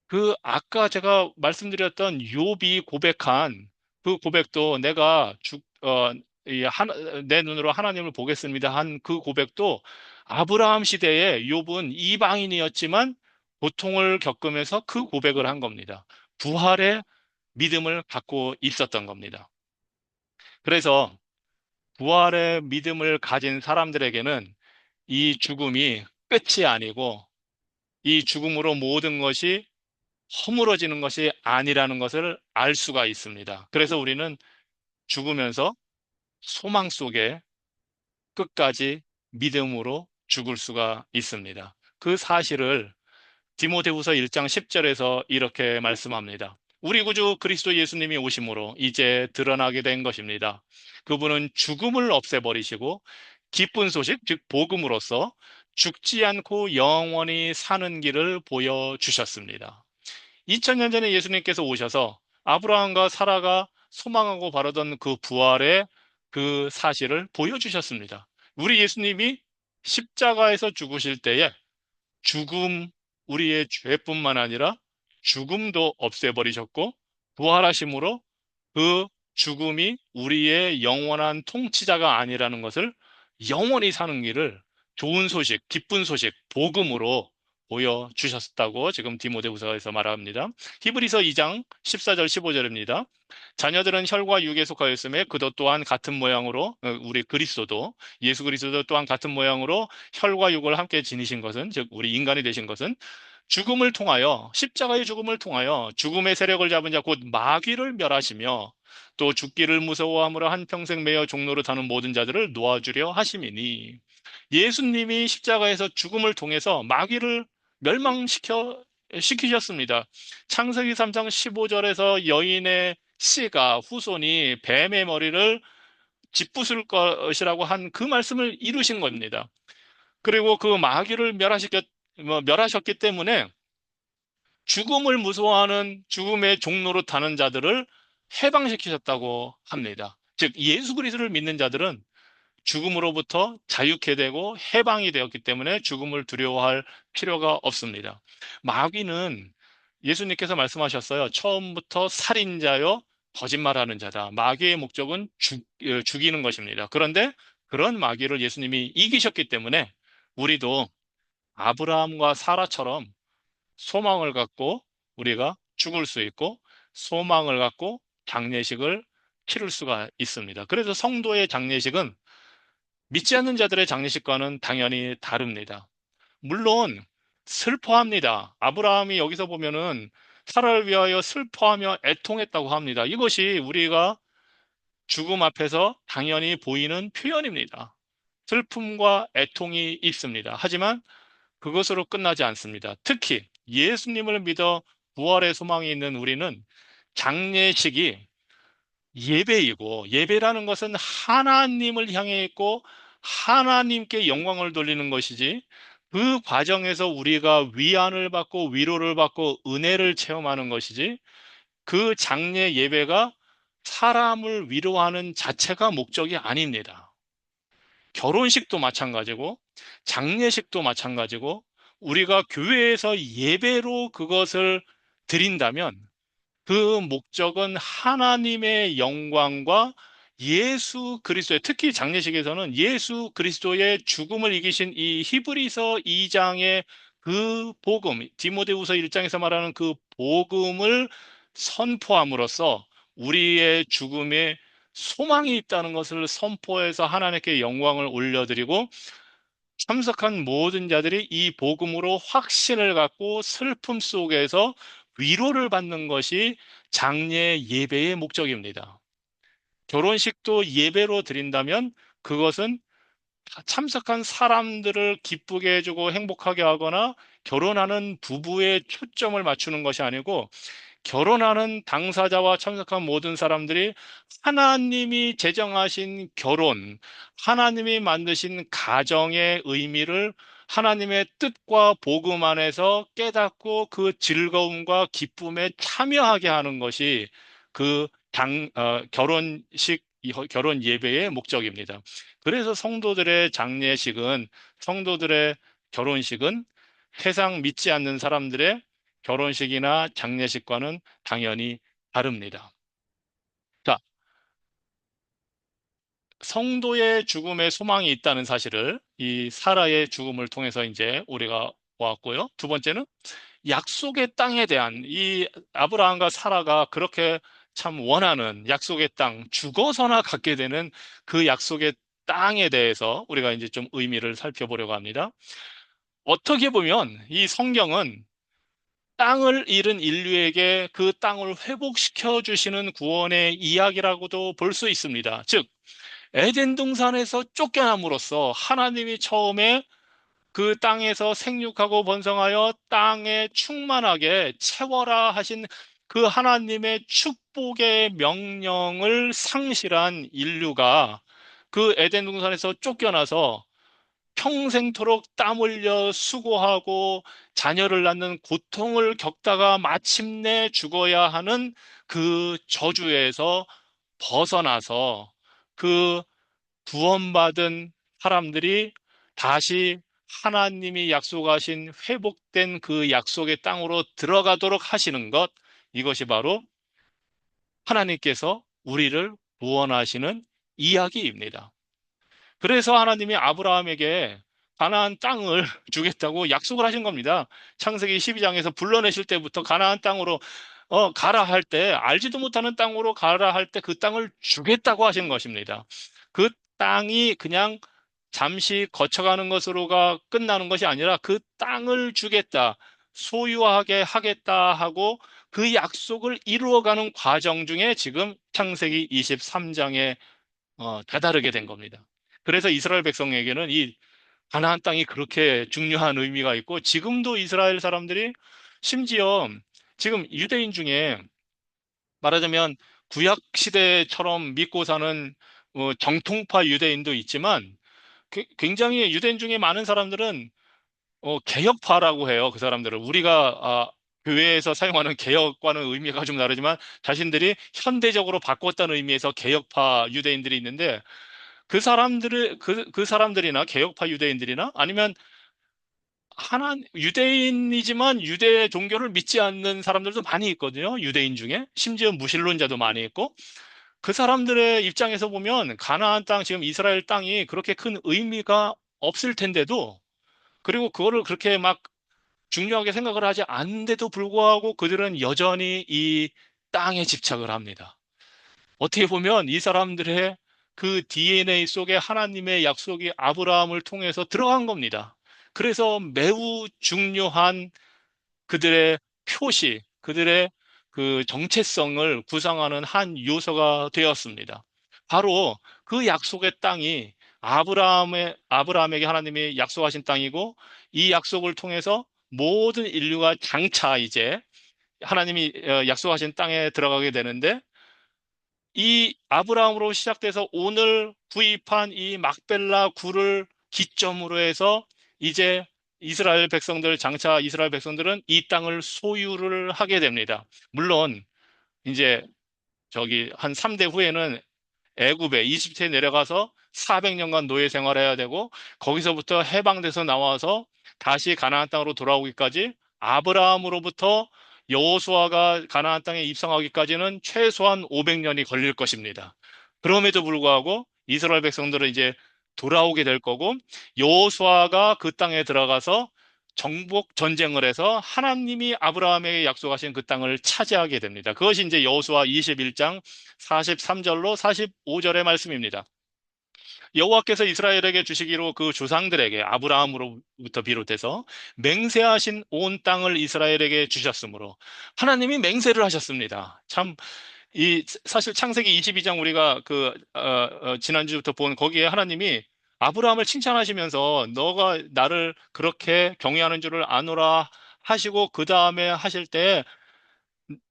[SPEAKER 1] 그 아까 제가 말씀드렸던 욥이 고백한 그 고백도 내가 내 눈으로 하나님을 보겠습니다 한 그 고백도 아브라함 시대에 욥은 이방인이었지만 고통을 겪으면서 그 고백을 한 겁니다. 부활의 믿음을 갖고 있었던 겁니다. 그래서 부활의 믿음을 가진 사람들에게는 이 죽음이 끝이 아니고 이 죽음으로 모든 것이 허물어지는 것이 아니라는 것을 알 수가 있습니다. 그래서 우리는 죽으면서 소망 속에 끝까지 믿음으로 죽을 수가 있습니다. 그 사실을 디모데후서 1장 10절에서 이렇게 말씀합니다. 우리 구주 그리스도 예수님이 오심으로 이제 드러나게 된 것입니다. 그분은 죽음을 없애버리시고 기쁜 소식, 즉 복음으로써 죽지 않고 영원히 사는 길을 보여주셨습니다. 2000년 전에 예수님께서 오셔서 아브라함과 사라가 소망하고 바라던 그 부활의 그 사실을 보여주셨습니다. 우리 예수님이 십자가에서 죽으실 때에 죽음, 우리의 죄뿐만 아니라 죽음도 없애버리셨고 부활하심으로 그 죽음이 우리의 영원한 통치자가 아니라는 것을 영원히 사는 길을 좋은 소식, 기쁜 소식, 복음으로 보여주셨다고 지금 디모데후서에서 말합니다. 히브리서 2장 14절 15절입니다. 자녀들은 혈과 육에 속하였음에 그도 또한 같은 모양으로 우리 그리스도도 예수 그리스도 또한 같은 모양으로 혈과 육을 함께 지니신 것은 즉 우리 인간이 되신 것은 죽음을 통하여 십자가의 죽음을 통하여 죽음의 세력을 잡은 자 곧 마귀를 멸하시며 또 죽기를 무서워함으로 한평생 매여 종로로 타는 모든 자들을 놓아주려 하심이니 예수님이 십자가에서 죽음을 통해서 마귀를 시키셨습니다. 창세기 3장 15절에서 여인의 씨가 후손이 뱀의 머리를 짓부술 것이라고 한 그 말씀을 이루신 겁니다. 그리고 그 마귀를 멸하셨기 때문에 죽음을 무서워하는 죽음의 종로로 타는 자들을 해방시키셨다고 합니다. 즉 예수 그리스도를 믿는 자들은 죽음으로부터 자유케 되고 해방이 되었기 때문에 죽음을 두려워할 필요가 없습니다. 마귀는 예수님께서 말씀하셨어요. 처음부터 살인자요, 거짓말하는 자다. 마귀의 목적은 죽이는 것입니다. 그런데 그런 마귀를 예수님이 이기셨기 때문에 우리도 아브라함과 사라처럼 소망을 갖고 우리가 죽을 수 있고 소망을 갖고 장례식을 치를 수가 있습니다. 그래서 성도의 장례식은 믿지 않는 자들의 장례식과는 당연히 다릅니다. 물론 슬퍼합니다. 아브라함이 여기서 보면은 사라를 위하여 슬퍼하며 애통했다고 합니다. 이것이 우리가 죽음 앞에서 당연히 보이는 표현입니다. 슬픔과 애통이 있습니다. 하지만 그것으로 끝나지 않습니다. 특히 예수님을 믿어 부활의 소망이 있는 우리는 장례식이 예배이고 예배라는 것은 하나님을 향해 있고 하나님께 영광을 돌리는 것이지 그 과정에서 우리가 위안을 받고 위로를 받고 은혜를 체험하는 것이지 그 장례 예배가 사람을 위로하는 자체가 목적이 아닙니다. 결혼식도 마찬가지고 장례식도 마찬가지고 우리가 교회에서 예배로 그것을 드린다면 그 목적은 하나님의 영광과 예수 그리스도의, 특히 장례식에서는 예수 그리스도의 죽음을 이기신 이 히브리서 2장의 그 복음, 디모데후서 1장에서 말하는 그 복음을 선포함으로써 우리의 죽음에 소망이 있다는 것을 선포해서 하나님께 영광을 올려드리고, 참석한 모든 자들이 이 복음으로 확신을 갖고 슬픔 속에서 위로를 받는 것이 장례 예배의 목적입니다. 결혼식도 예배로 드린다면 그것은 참석한 사람들을 기쁘게 해주고 행복하게 하거나 결혼하는 부부의 초점을 맞추는 것이 아니고, 결혼하는 당사자와 참석한 모든 사람들이 하나님이 제정하신 결혼, 하나님이 만드신 가정의 의미를 하나님의 뜻과 복음 안에서 깨닫고 그 즐거움과 기쁨에 참여하게 하는 것이 그 결혼식, 결혼 예배의 목적입니다. 그래서 성도들의 결혼식은 세상 믿지 않는 사람들의 결혼식이나 장례식과는 당연히 다릅니다. 자, 성도의 죽음에 소망이 있다는 사실을 이 사라의 죽음을 통해서 이제 우리가 보았고요. 두 번째는 약속의 땅에 대한, 이 아브라함과 사라가 그렇게 참 원하는 약속의 땅, 죽어서나 갖게 되는 그 약속의 땅에 대해서 우리가 이제 좀 의미를 살펴보려고 합니다. 어떻게 보면 이 성경은 땅을 잃은 인류에게 그 땅을 회복시켜 주시는 구원의 이야기라고도 볼 수 있습니다. 즉, 에덴 동산에서 쫓겨남으로써 하나님이 처음에 그 땅에서 생육하고 번성하여 땅에 충만하게 채워라 하신 그 하나님의 축복의 명령을 상실한 인류가 그 에덴 동산에서 쫓겨나서 평생토록 땀 흘려 수고하고 자녀를 낳는 고통을 겪다가 마침내 죽어야 하는 그 저주에서 벗어나서 그 구원받은 사람들이 다시 하나님이 약속하신 회복된 그 약속의 땅으로 들어가도록 하시는 것, 이것이 바로 하나님께서 우리를 구원하시는 이야기입니다. 그래서 하나님이 아브라함에게 가나안 땅을 주겠다고 약속을 하신 겁니다. 창세기 12장에서 불러내실 때부터 가나안 땅으로 가라 할 때, 알지도 못하는 땅으로 가라 할 때 그 땅을 주겠다고 하신 것입니다. 그 땅이 그냥 잠시 거쳐가는 것으로가 끝나는 것이 아니라 그 땅을 주겠다, 소유하게 하겠다 하고 그 약속을 이루어가는 과정 중에 지금 창세기 23장에 다다르게 된 겁니다. 그래서 이스라엘 백성에게는 이 가나안 땅이 그렇게 중요한 의미가 있고, 지금도 이스라엘 사람들이, 심지어 지금 유대인 중에 말하자면 구약 시대처럼 믿고 사는 정통파 유대인도 있지만, 굉장히 유대인 중에 많은 사람들은 개혁파라고 해요. 그 사람들을 우리가 교회에서 사용하는 개혁과는 의미가 좀 다르지만 자신들이 현대적으로 바꿨다는 의미에서 개혁파 유대인들이 있는데, 그 사람들이나 개혁파 유대인들이나 아니면 유대인이지만 유대 종교를 믿지 않는 사람들도 많이 있거든요. 유대인 중에. 심지어 무신론자도 많이 있고. 그 사람들의 입장에서 보면 가나안 땅, 지금 이스라엘 땅이 그렇게 큰 의미가 없을 텐데도, 그리고 그거를 그렇게 막 중요하게 생각을 하지 않는데도 불구하고 그들은 여전히 이 땅에 집착을 합니다. 어떻게 보면 이 사람들의 그 DNA 속에 하나님의 약속이 아브라함을 통해서 들어간 겁니다. 그래서 매우 중요한 그들의 그들의 그 정체성을 구성하는 한 요소가 되었습니다. 바로 그 약속의 땅이 아브라함에게 하나님이 약속하신 땅이고, 이 약속을 통해서 모든 인류가 장차 이제 하나님이 약속하신 땅에 들어가게 되는데, 이 아브라함으로 시작돼서 오늘 구입한 이 막벨라 굴을 기점으로 해서 이제 장차 이스라엘 백성들은 이 땅을 소유를 하게 됩니다. 물론 이제 저기 한 3대 후에는 애굽에 이집트에 내려가서 400년간 노예 생활해야 되고 거기서부터 해방돼서 나와서 다시 가나안 땅으로 돌아오기까지 아브라함으로부터 여호수아가 가나안 땅에 입성하기까지는 최소한 500년이 걸릴 것입니다. 그럼에도 불구하고 이스라엘 백성들은 이제 돌아오게 될 거고 여호수아가 그 땅에 들어가서 정복 전쟁을 해서 하나님이 아브라함에게 약속하신 그 땅을 차지하게 됩니다. 그것이 이제 여호수아 21장 43절로 45절의 말씀입니다. 여호와께서 이스라엘에게 주시기로 그 조상들에게 아브라함으로부터 비롯해서 맹세하신 온 땅을 이스라엘에게 주셨으므로 하나님이 맹세를 하셨습니다. 참 이 사실 창세기 22장 우리가 지난주부터 본 거기에 하나님이 아브라함을 칭찬하시면서 너가 나를 그렇게 경외하는 줄을 아노라 하시고 그 다음에 하실 때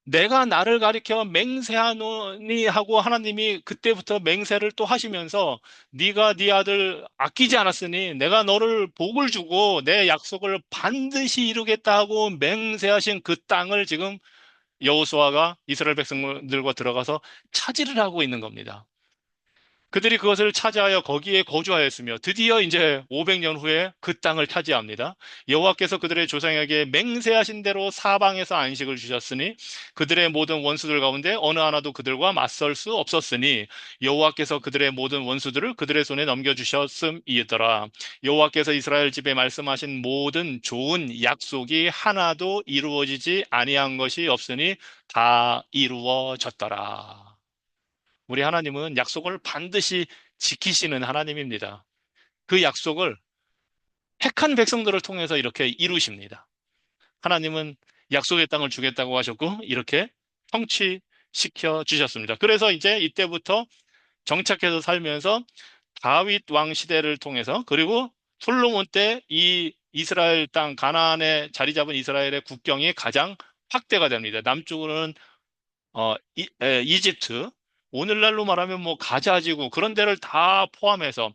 [SPEAKER 1] 내가 나를 가리켜 맹세하노니 하고 하나님이 그때부터 맹세를 또 하시면서 네가 네 아들 아끼지 않았으니 내가 너를 복을 주고 내 약속을 반드시 이루겠다 하고 맹세하신 그 땅을 지금 여호수아가 이스라엘 백성들과 들어가서 차지를 하고 있는 겁니다. 그들이 그것을 차지하여 거기에 거주하였으며 드디어 이제 500년 후에 그 땅을 차지합니다. 여호와께서 그들의 조상에게 맹세하신 대로 사방에서 안식을 주셨으니 그들의 모든 원수들 가운데 어느 하나도 그들과 맞설 수 없었으니 여호와께서 그들의 모든 원수들을 그들의 손에 넘겨주셨음이더라. 여호와께서 이스라엘 집에 말씀하신 모든 좋은 약속이 하나도 이루어지지 아니한 것이 없으니 다 이루어졌더라. 우리 하나님은 약속을 반드시 지키시는 하나님입니다. 그 약속을 택한 백성들을 통해서 이렇게 이루십니다. 하나님은 약속의 땅을 주겠다고 하셨고 이렇게 성취시켜 주셨습니다. 그래서 이제 이때부터 정착해서 살면서 다윗 왕 시대를 통해서 그리고 솔로몬 때 이 이스라엘 땅 가나안에 자리 잡은 이스라엘의 국경이 가장 확대가 됩니다. 남쪽으로는 이집트, 오늘날로 말하면 뭐 가자지구 그런 데를 다 포함해서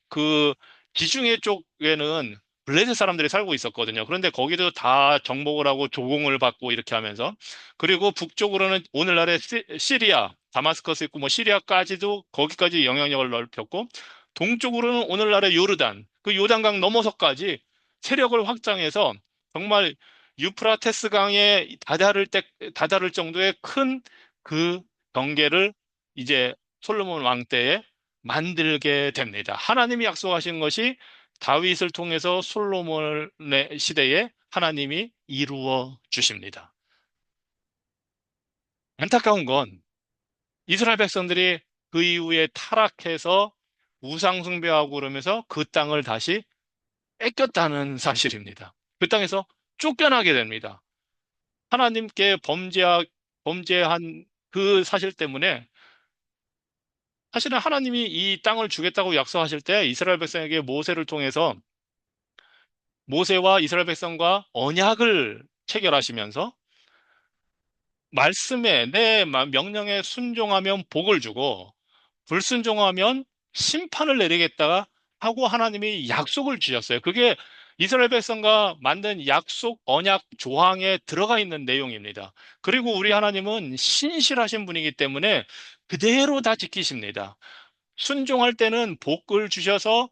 [SPEAKER 1] 그 지중해 쪽에는 블레셋 사람들이 살고 있었거든요. 그런데 거기도 다 정복을 하고 조공을 받고 이렇게 하면서 그리고 북쪽으로는 오늘날의 시리아, 다마스커스 있고 뭐 시리아까지도 거기까지 영향력을 넓혔고 동쪽으로는 오늘날의 요르단, 그 요단강 넘어서까지 세력을 확장해서 정말 유프라테스 강에 다다를 정도의 큰 그 경계를 이제 솔로몬 왕 때에 만들게 됩니다. 하나님이 약속하신 것이 다윗을 통해서 솔로몬의 시대에 하나님이 이루어 주십니다. 안타까운 건 이스라엘 백성들이 그 이후에 타락해서 우상 숭배하고 그러면서 그 땅을 다시 뺏겼다는 사실입니다. 그 땅에서 쫓겨나게 됩니다. 하나님께 범죄한 그 사실 때문에 사실은 하나님이 이 땅을 주겠다고 약속하실 때 이스라엘 백성에게 모세를 통해서 모세와 이스라엘 백성과 언약을 체결하시면서 말씀에 내 명령에 순종하면 복을 주고 불순종하면 심판을 내리겠다 하고 하나님이 약속을 주셨어요. 그게 이스라엘 백성과 만든 약속 언약 조항에 들어가 있는 내용입니다. 그리고 우리 하나님은 신실하신 분이기 때문에 그대로 다 지키십니다. 순종할 때는 복을 주셔서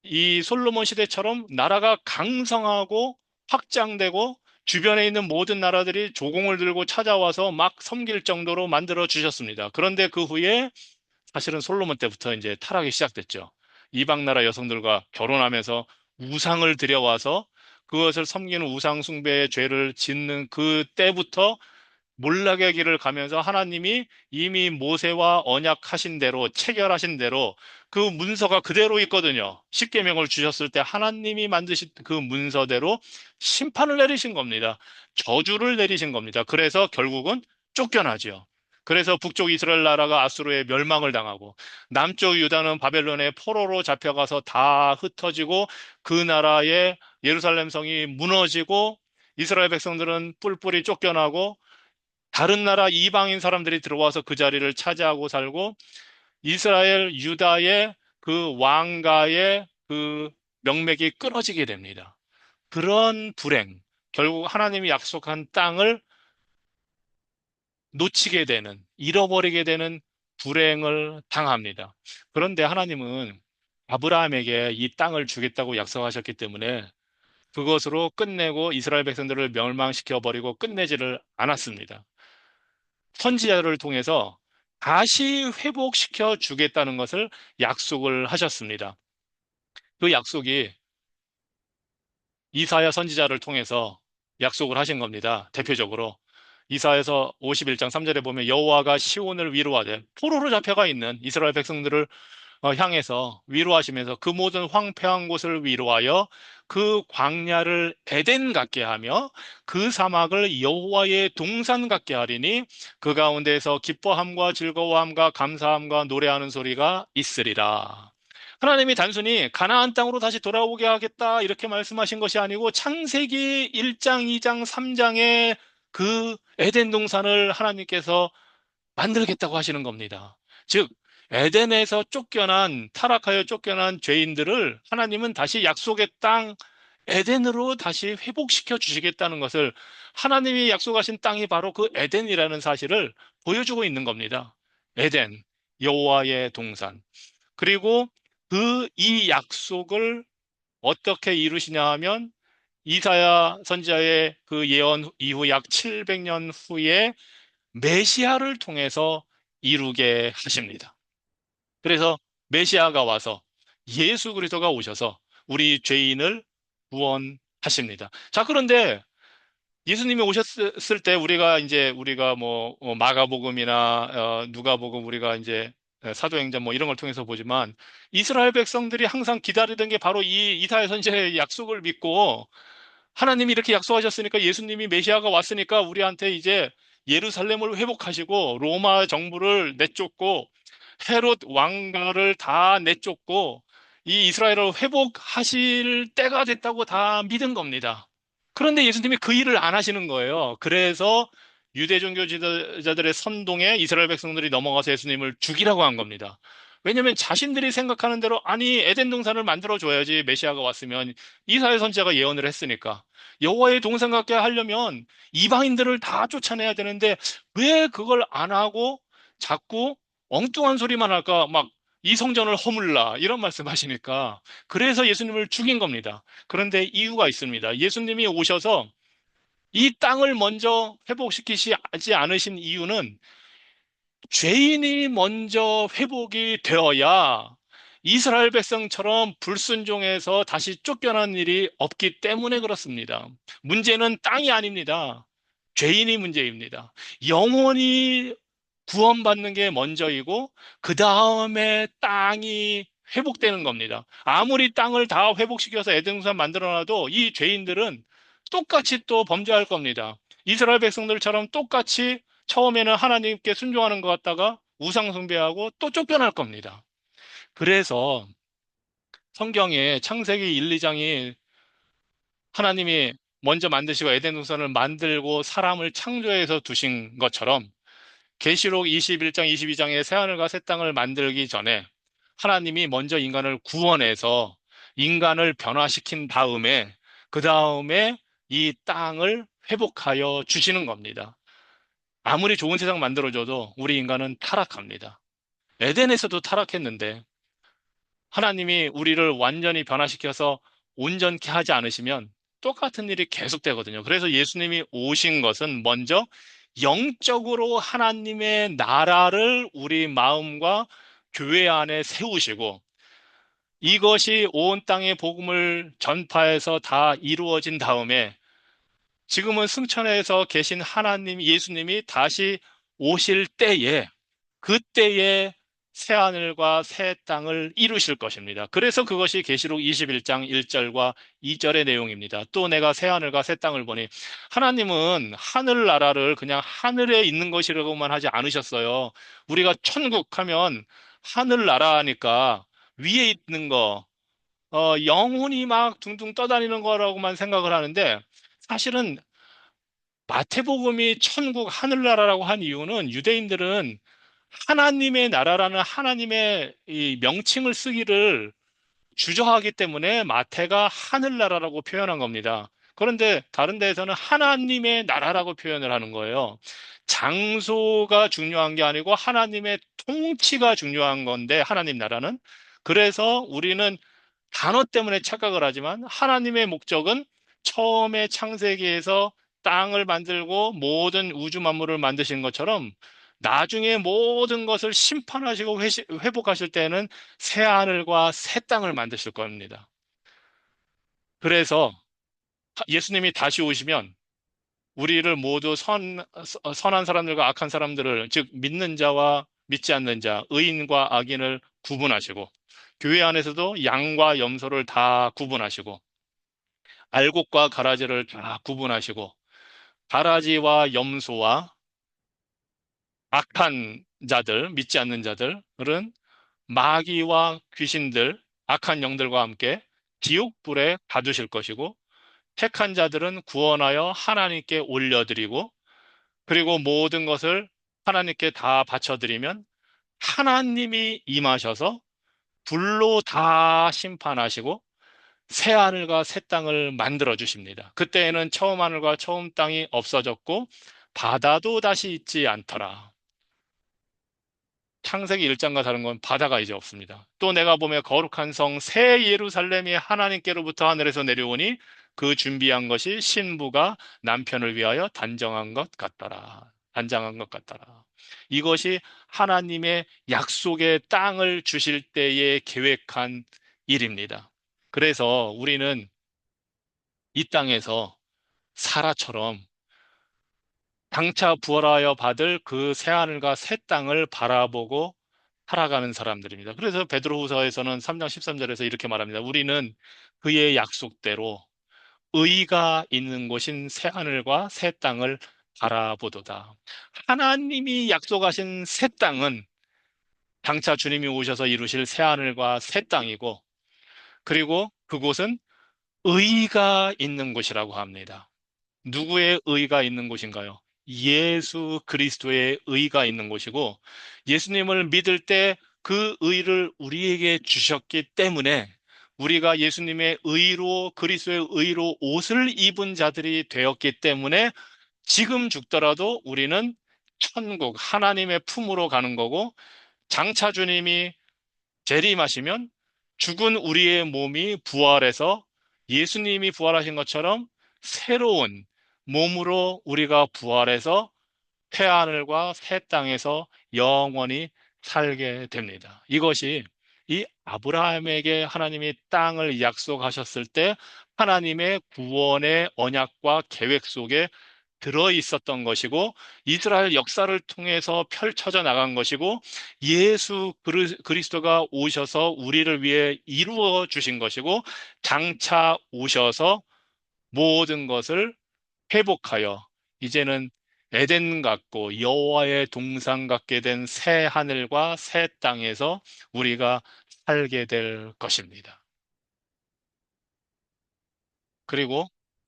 [SPEAKER 1] 이 솔로몬 시대처럼 나라가 강성하고 확장되고 주변에 있는 모든 나라들이 조공을 들고 찾아와서 막 섬길 정도로 만들어 주셨습니다. 그런데 그 후에 사실은 솔로몬 때부터 이제 타락이 시작됐죠. 이방 나라 여성들과 결혼하면서 우상을 들여와서 그것을 섬기는 우상 숭배의 죄를 짓는 그 때부터 몰락의 길을 가면서 하나님이 이미 모세와 언약하신 대로 체결하신 대로 그 문서가 그대로 있거든요. 십계명을 주셨을 때 하나님이 만드신 그 문서대로 심판을 내리신 겁니다. 저주를 내리신 겁니다. 그래서 결국은 쫓겨나지요. 그래서 북쪽 이스라엘 나라가 아수르의 멸망을 당하고 남쪽 유다는 바벨론의 포로로 잡혀가서 다 흩어지고 그 나라의 예루살렘 성이 무너지고 이스라엘 백성들은 뿔뿔이 쫓겨나고 다른 나라 이방인 사람들이 들어와서 그 자리를 차지하고 살고 이스라엘 유다의 그 왕가의 그 명맥이 끊어지게 됩니다. 그런 불행, 결국 하나님이 약속한 땅을 놓치게 되는, 잃어버리게 되는 불행을 당합니다. 그런데 하나님은 아브라함에게 이 땅을 주겠다고 약속하셨기 때문에 그것으로 끝내고 이스라엘 백성들을 멸망시켜 버리고 끝내지를 않았습니다. 선지자를 통해서 다시 회복시켜 주겠다는 것을 약속을 하셨습니다. 그 약속이 이사야 선지자를 통해서 약속을 하신 겁니다. 대표적으로 이사야서 51장 3절에 보면 여호와가 시온을 위로하되 포로로 잡혀가 있는 이스라엘 백성들을 향해서 위로하시면서 그 모든 황폐한 곳을 위로하여 그 광야를 에덴 같게 하며 그 사막을 여호와의 동산 같게 하리니 그 가운데에서 기뻐함과 즐거워함과 감사함과 노래하는 소리가 있으리라. 하나님이 단순히 가나안 땅으로 다시 돌아오게 하겠다 이렇게 말씀하신 것이 아니고 창세기 1장, 2장, 3장의 그 에덴 동산을 하나님께서 만들겠다고 하시는 겁니다. 즉, 에덴에서 타락하여 쫓겨난 죄인들을 하나님은 다시 약속의 땅 에덴으로 다시 회복시켜 주시겠다는 것을 하나님이 약속하신 땅이 바로 그 에덴이라는 사실을 보여주고 있는 겁니다. 에덴, 여호와의 동산. 그리고 이 약속을 어떻게 이루시냐 하면 이사야 선지자의 그 예언 이후 약 700년 후에 메시아를 통해서 이루게 하십니다. 그래서 메시아가 와서 예수 그리스도가 오셔서 우리 죄인을 구원하십니다. 자, 그런데 예수님이 오셨을 때 우리가 뭐 마가복음이나 누가복음 우리가 이제 사도행전 뭐 이런 걸 통해서 보지만 이스라엘 백성들이 항상 기다리던 게 바로 이 이사야 선지자의 약속을 믿고 하나님이 이렇게 약속하셨으니까 예수님이 메시아가 왔으니까 우리한테 이제 예루살렘을 회복하시고 로마 정부를 내쫓고 헤롯 왕가를 다 내쫓고 이 이스라엘을 회복하실 때가 됐다고 다 믿은 겁니다. 그런데 예수님이 그 일을 안 하시는 거예요. 그래서 유대 종교 지도자들의 선동에 이스라엘 백성들이 넘어가서 예수님을 죽이라고 한 겁니다. 왜냐하면 자신들이 생각하는 대로 아니 에덴 동산을 만들어 줘야지 메시아가 왔으면 이사야 선지자가 예언을 했으니까 여호와의 동산 같게 하려면 이방인들을 다 쫓아내야 되는데 왜 그걸 안 하고 자꾸 엉뚱한 소리만 할까 막 이 성전을 허물라 이런 말씀하시니까 그래서 예수님을 죽인 겁니다. 그런데 이유가 있습니다. 예수님이 오셔서 이 땅을 먼저 회복시키지 않으신 이유는 죄인이 먼저 회복이 되어야 이스라엘 백성처럼 불순종해서 다시 쫓겨난 일이 없기 때문에 그렇습니다. 문제는 땅이 아닙니다. 죄인이 문제입니다. 영혼이 구원받는 게 먼저이고, 그 다음에 땅이 회복되는 겁니다. 아무리 땅을 다 회복시켜서 에덴산 만들어놔도 이 죄인들은 똑같이 또 범죄할 겁니다. 이스라엘 백성들처럼 똑같이 처음에는 하나님께 순종하는 것 같다가 우상숭배하고 또 쫓겨날 겁니다. 그래서 성경에 창세기 1, 2장이 하나님이 먼저 만드시고 에덴 동산을 만들고 사람을 창조해서 두신 것처럼 계시록 21장, 22장의 새하늘과 새 땅을 만들기 전에 하나님이 먼저 인간을 구원해서 인간을 변화시킨 다음에 그 다음에 이 땅을 회복하여 주시는 겁니다. 아무리 좋은 세상 만들어줘도 우리 인간은 타락합니다. 에덴에서도 타락했는데 하나님이 우리를 완전히 변화시켜서 온전케 하지 않으시면 똑같은 일이 계속되거든요. 그래서 예수님이 오신 것은 먼저 영적으로 하나님의 나라를 우리 마음과 교회 안에 세우시고 이것이 온 땅의 복음을 전파해서 다 이루어진 다음에 지금은 승천해서 계신 하나님, 예수님이 다시 오실 때에 그때에 새 하늘과 새 땅을 이루실 것입니다. 그래서 그것이 계시록 21장 1절과 2절의 내용입니다. 또 내가 새 하늘과 새 땅을 보니 하나님은 하늘나라를 그냥 하늘에 있는 것이라고만 하지 않으셨어요. 우리가 천국 하면 하늘나라니까 위에 있는 거, 영혼이 막 둥둥 떠다니는 거라고만 생각을 하는데 사실은 마태복음이 천국 하늘나라라고 한 이유는 유대인들은 하나님의 나라라는 하나님의 이 명칭을 쓰기를 주저하기 때문에 마태가 하늘나라라고 표현한 겁니다. 그런데 다른 데에서는 하나님의 나라라고 표현을 하는 거예요. 장소가 중요한 게 아니고 하나님의 통치가 중요한 건데, 하나님 나라는. 그래서 우리는 단어 때문에 착각을 하지만 하나님의 목적은 처음에 창세기에서 땅을 만들고 모든 우주 만물을 만드신 것처럼 나중에 모든 것을 심판하시고 회복하실 때는 새 하늘과 새 땅을 만드실 겁니다. 그래서 예수님이 다시 오시면 우리를 모두 선한 사람들과 악한 사람들을, 즉, 믿는 자와 믿지 않는 자, 의인과 악인을 구분하시고, 교회 안에서도 양과 염소를 다 구분하시고, 알곡과 가라지를 다 구분하시고, 가라지와 염소와 악한 자들, 믿지 않는 자들은 마귀와 귀신들, 악한 영들과 함께 지옥불에 가두실 것이고, 택한 자들은 구원하여 하나님께 올려드리고, 그리고 모든 것을 하나님께 다 바쳐드리면 하나님이 임하셔서 불로 다 심판하시고 새 하늘과 새 땅을 만들어 주십니다. 그때에는 처음 하늘과 처음 땅이 없어졌고 바다도 다시 있지 않더라. 창세기 1장과 다른 건 바다가 이제 없습니다. 또 내가 보며 거룩한 성 새 예루살렘이 하나님께로부터 하늘에서 내려오니 그 준비한 것이 신부가 남편을 위하여 단정한 것 같더라. 단장한 것 같더라. 이것이 하나님의 약속의 땅을 주실 때에 계획한 일입니다. 그래서 우리는 이 땅에서 사라처럼 장차 부활하여 받을 그 새하늘과 새 땅을 바라보고 살아가는 사람들입니다. 그래서 베드로후서에서는 3장 13절에서 이렇게 말합니다. 우리는 그의 약속대로 의가 있는 곳인 새하늘과 새 땅을 바라보도다. 하나님이 약속하신 새 땅은 장차 주님이 오셔서 이루실 새하늘과 새 땅이고, 그리고 그곳은 의가 있는 곳이라고 합니다. 누구의 의가 있는 곳인가요? 예수 그리스도의 의가 있는 곳이고, 예수님을 믿을 때 그 의를 우리에게 주셨기 때문에 우리가 예수님의 의로, 그리스도의 의로 옷을 입은 자들이 되었기 때문에 지금 죽더라도 우리는 천국, 하나님의 품으로 가는 거고, 장차 주님이 재림하시면 죽은 우리의 몸이 부활해서 예수님이 부활하신 것처럼 새로운 몸으로 우리가 부활해서 새하늘과 새 땅에서 영원히 살게 됩니다. 이것이 이 아브라함에게 하나님이 땅을 약속하셨을 때 하나님의 구원의 언약과 계획 속에 들어 있었던 것이고, 이스라엘 역사를 통해서 펼쳐져 나간 것이고, 예수 그리스도가 오셔서 우리를 위해 이루어 주신 것이고, 장차 오셔서 모든 것을 회복하여 이제는 에덴 같고 여호와의 동산 같게 된 새 하늘과 새 땅에서 우리가 살게 될 것입니다. 그리고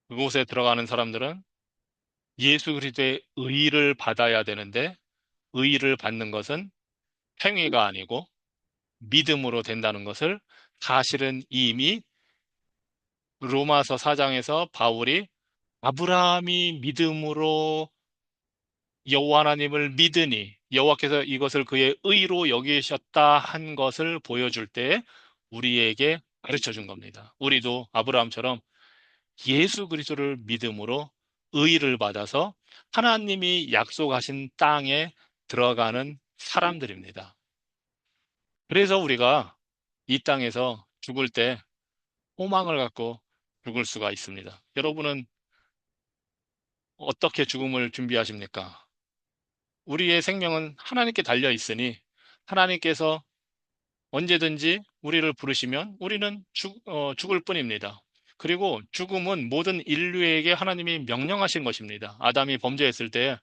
[SPEAKER 1] 그곳에 들어가는 사람들은 예수 그리스도의 의를 받아야 되는데, 의를 받는 것은 행위가 아니고 믿음으로 된다는 것을, 사실은 이미 로마서 4장에서 바울이 아브라함이 믿음으로 여호와 하나님을 믿으니 여호와께서 이것을 그의 의로 여기셨다 한 것을 보여줄 때 우리에게 가르쳐 준 겁니다. 우리도 아브라함처럼 예수 그리스도를 믿음으로 의를 받아서 하나님이 약속하신 땅에 들어가는 사람들입니다. 그래서 우리가 이 땅에서 죽을 때 소망을 갖고 죽을 수가 있습니다. 여러분은 어떻게 죽음을 준비하십니까? 우리의 생명은 하나님께 달려 있으니 하나님께서 언제든지 우리를 부르시면 우리는 죽을 뿐입니다. 그리고 죽음은 모든 인류에게 하나님이 명령하신 것입니다. 아담이 범죄했을 때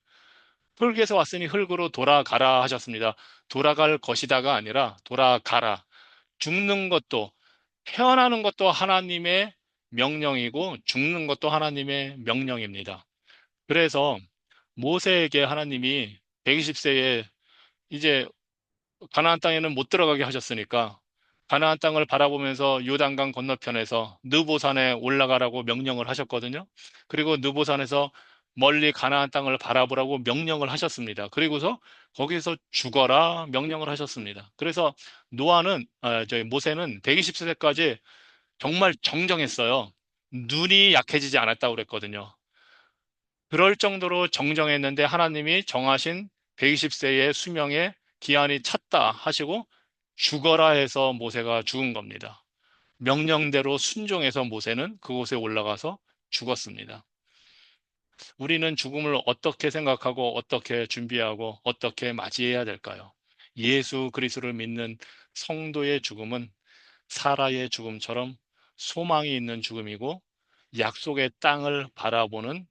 [SPEAKER 1] 흙에서 왔으니 흙으로 돌아가라 하셨습니다. 돌아갈 것이다가 아니라 돌아가라. 죽는 것도, 태어나는 것도 하나님의 명령이고 죽는 것도 하나님의 명령입니다. 그래서 모세에게 하나님이 120세에 이제 가나안 땅에는 못 들어가게 하셨으니까 가나안 땅을 바라보면서 요단강 건너편에서 느보산에 올라가라고 명령을 하셨거든요. 그리고 느보산에서 멀리 가나안 땅을 바라보라고 명령을 하셨습니다. 그리고서 거기서 죽어라 명령을 하셨습니다. 그래서 저희 모세는 120세까지 정말 정정했어요. 눈이 약해지지 않았다고 그랬거든요. 그럴 정도로 정정했는데 하나님이 정하신 120세의 수명의 기한이 찼다 하시고 죽어라 해서 모세가 죽은 겁니다. 명령대로 순종해서 모세는 그곳에 올라가서 죽었습니다. 우리는 죽음을 어떻게 생각하고 어떻게 준비하고 어떻게 맞이해야 될까요? 예수 그리스도를 믿는 성도의 죽음은 사라의 죽음처럼 소망이 있는 죽음이고 약속의 땅을 바라보는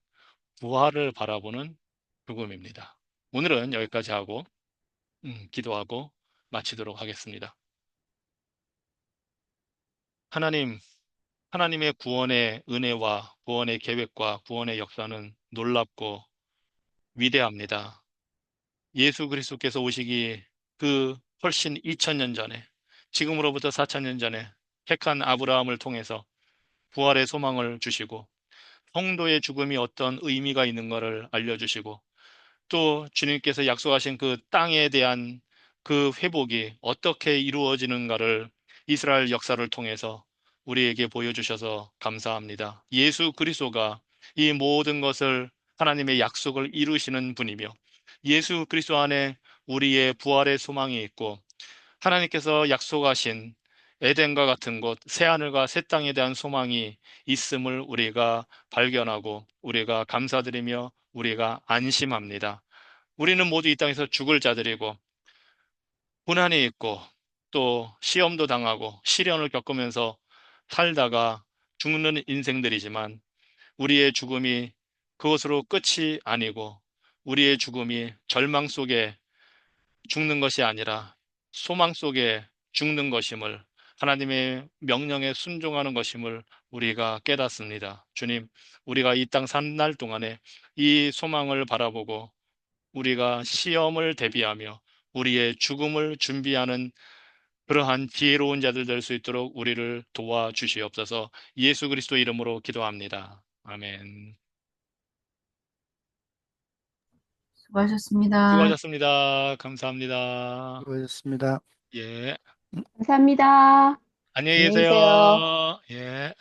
[SPEAKER 1] 부활을 바라보는 죽음입니다. 오늘은 여기까지 하고 기도하고 마치도록 하겠습니다. 하나님, 하나님의 구원의 은혜와 구원의 계획과 구원의 역사는 놀랍고 위대합니다. 예수 그리스도께서 오시기 그 훨씬 2000년 전에, 지금으로부터 4000년 전에 택한 아브라함을 통해서 부활의 소망을 주시고 성도의 죽음이 어떤 의미가 있는가를 알려주시고 또 주님께서 약속하신 그 땅에 대한 그 회복이 어떻게 이루어지는가를 이스라엘 역사를 통해서 우리에게 보여주셔서 감사합니다. 예수 그리스도가 이 모든 것을 하나님의 약속을 이루시는 분이며 예수 그리스도 안에 우리의 부활의 소망이 있고 하나님께서 약속하신 에덴과 같은 곳, 새하늘과 새 땅에 대한 소망이 있음을 우리가 발견하고 우리가 감사드리며 우리가 안심합니다. 우리는 모두 이 땅에서 죽을 자들이고 고난이 있고 또 시험도 당하고 시련을 겪으면서 살다가 죽는 인생들이지만 우리의 죽음이 그것으로 끝이 아니고 우리의 죽음이 절망 속에 죽는 것이 아니라 소망 속에 죽는 것임을 하나님의 명령에 순종하는 것임을 우리가 깨닫습니다. 주님, 우리가 이 땅 산 날 동안에 이 소망을 바라보고 우리가 시험을 대비하며 우리의 죽음을 준비하는 그러한 지혜로운 자들 될 수 있도록 우리를 도와주시옵소서. 예수 그리스도 이름으로 기도합니다. 아멘.
[SPEAKER 2] 수고하셨습니다.
[SPEAKER 1] 수고하셨습니다. 감사합니다.
[SPEAKER 3] 수고하셨습니다.
[SPEAKER 1] 예.
[SPEAKER 2] 감사합니다.
[SPEAKER 1] 안녕히
[SPEAKER 2] 안녕히 계세요.
[SPEAKER 1] 계세요. 예.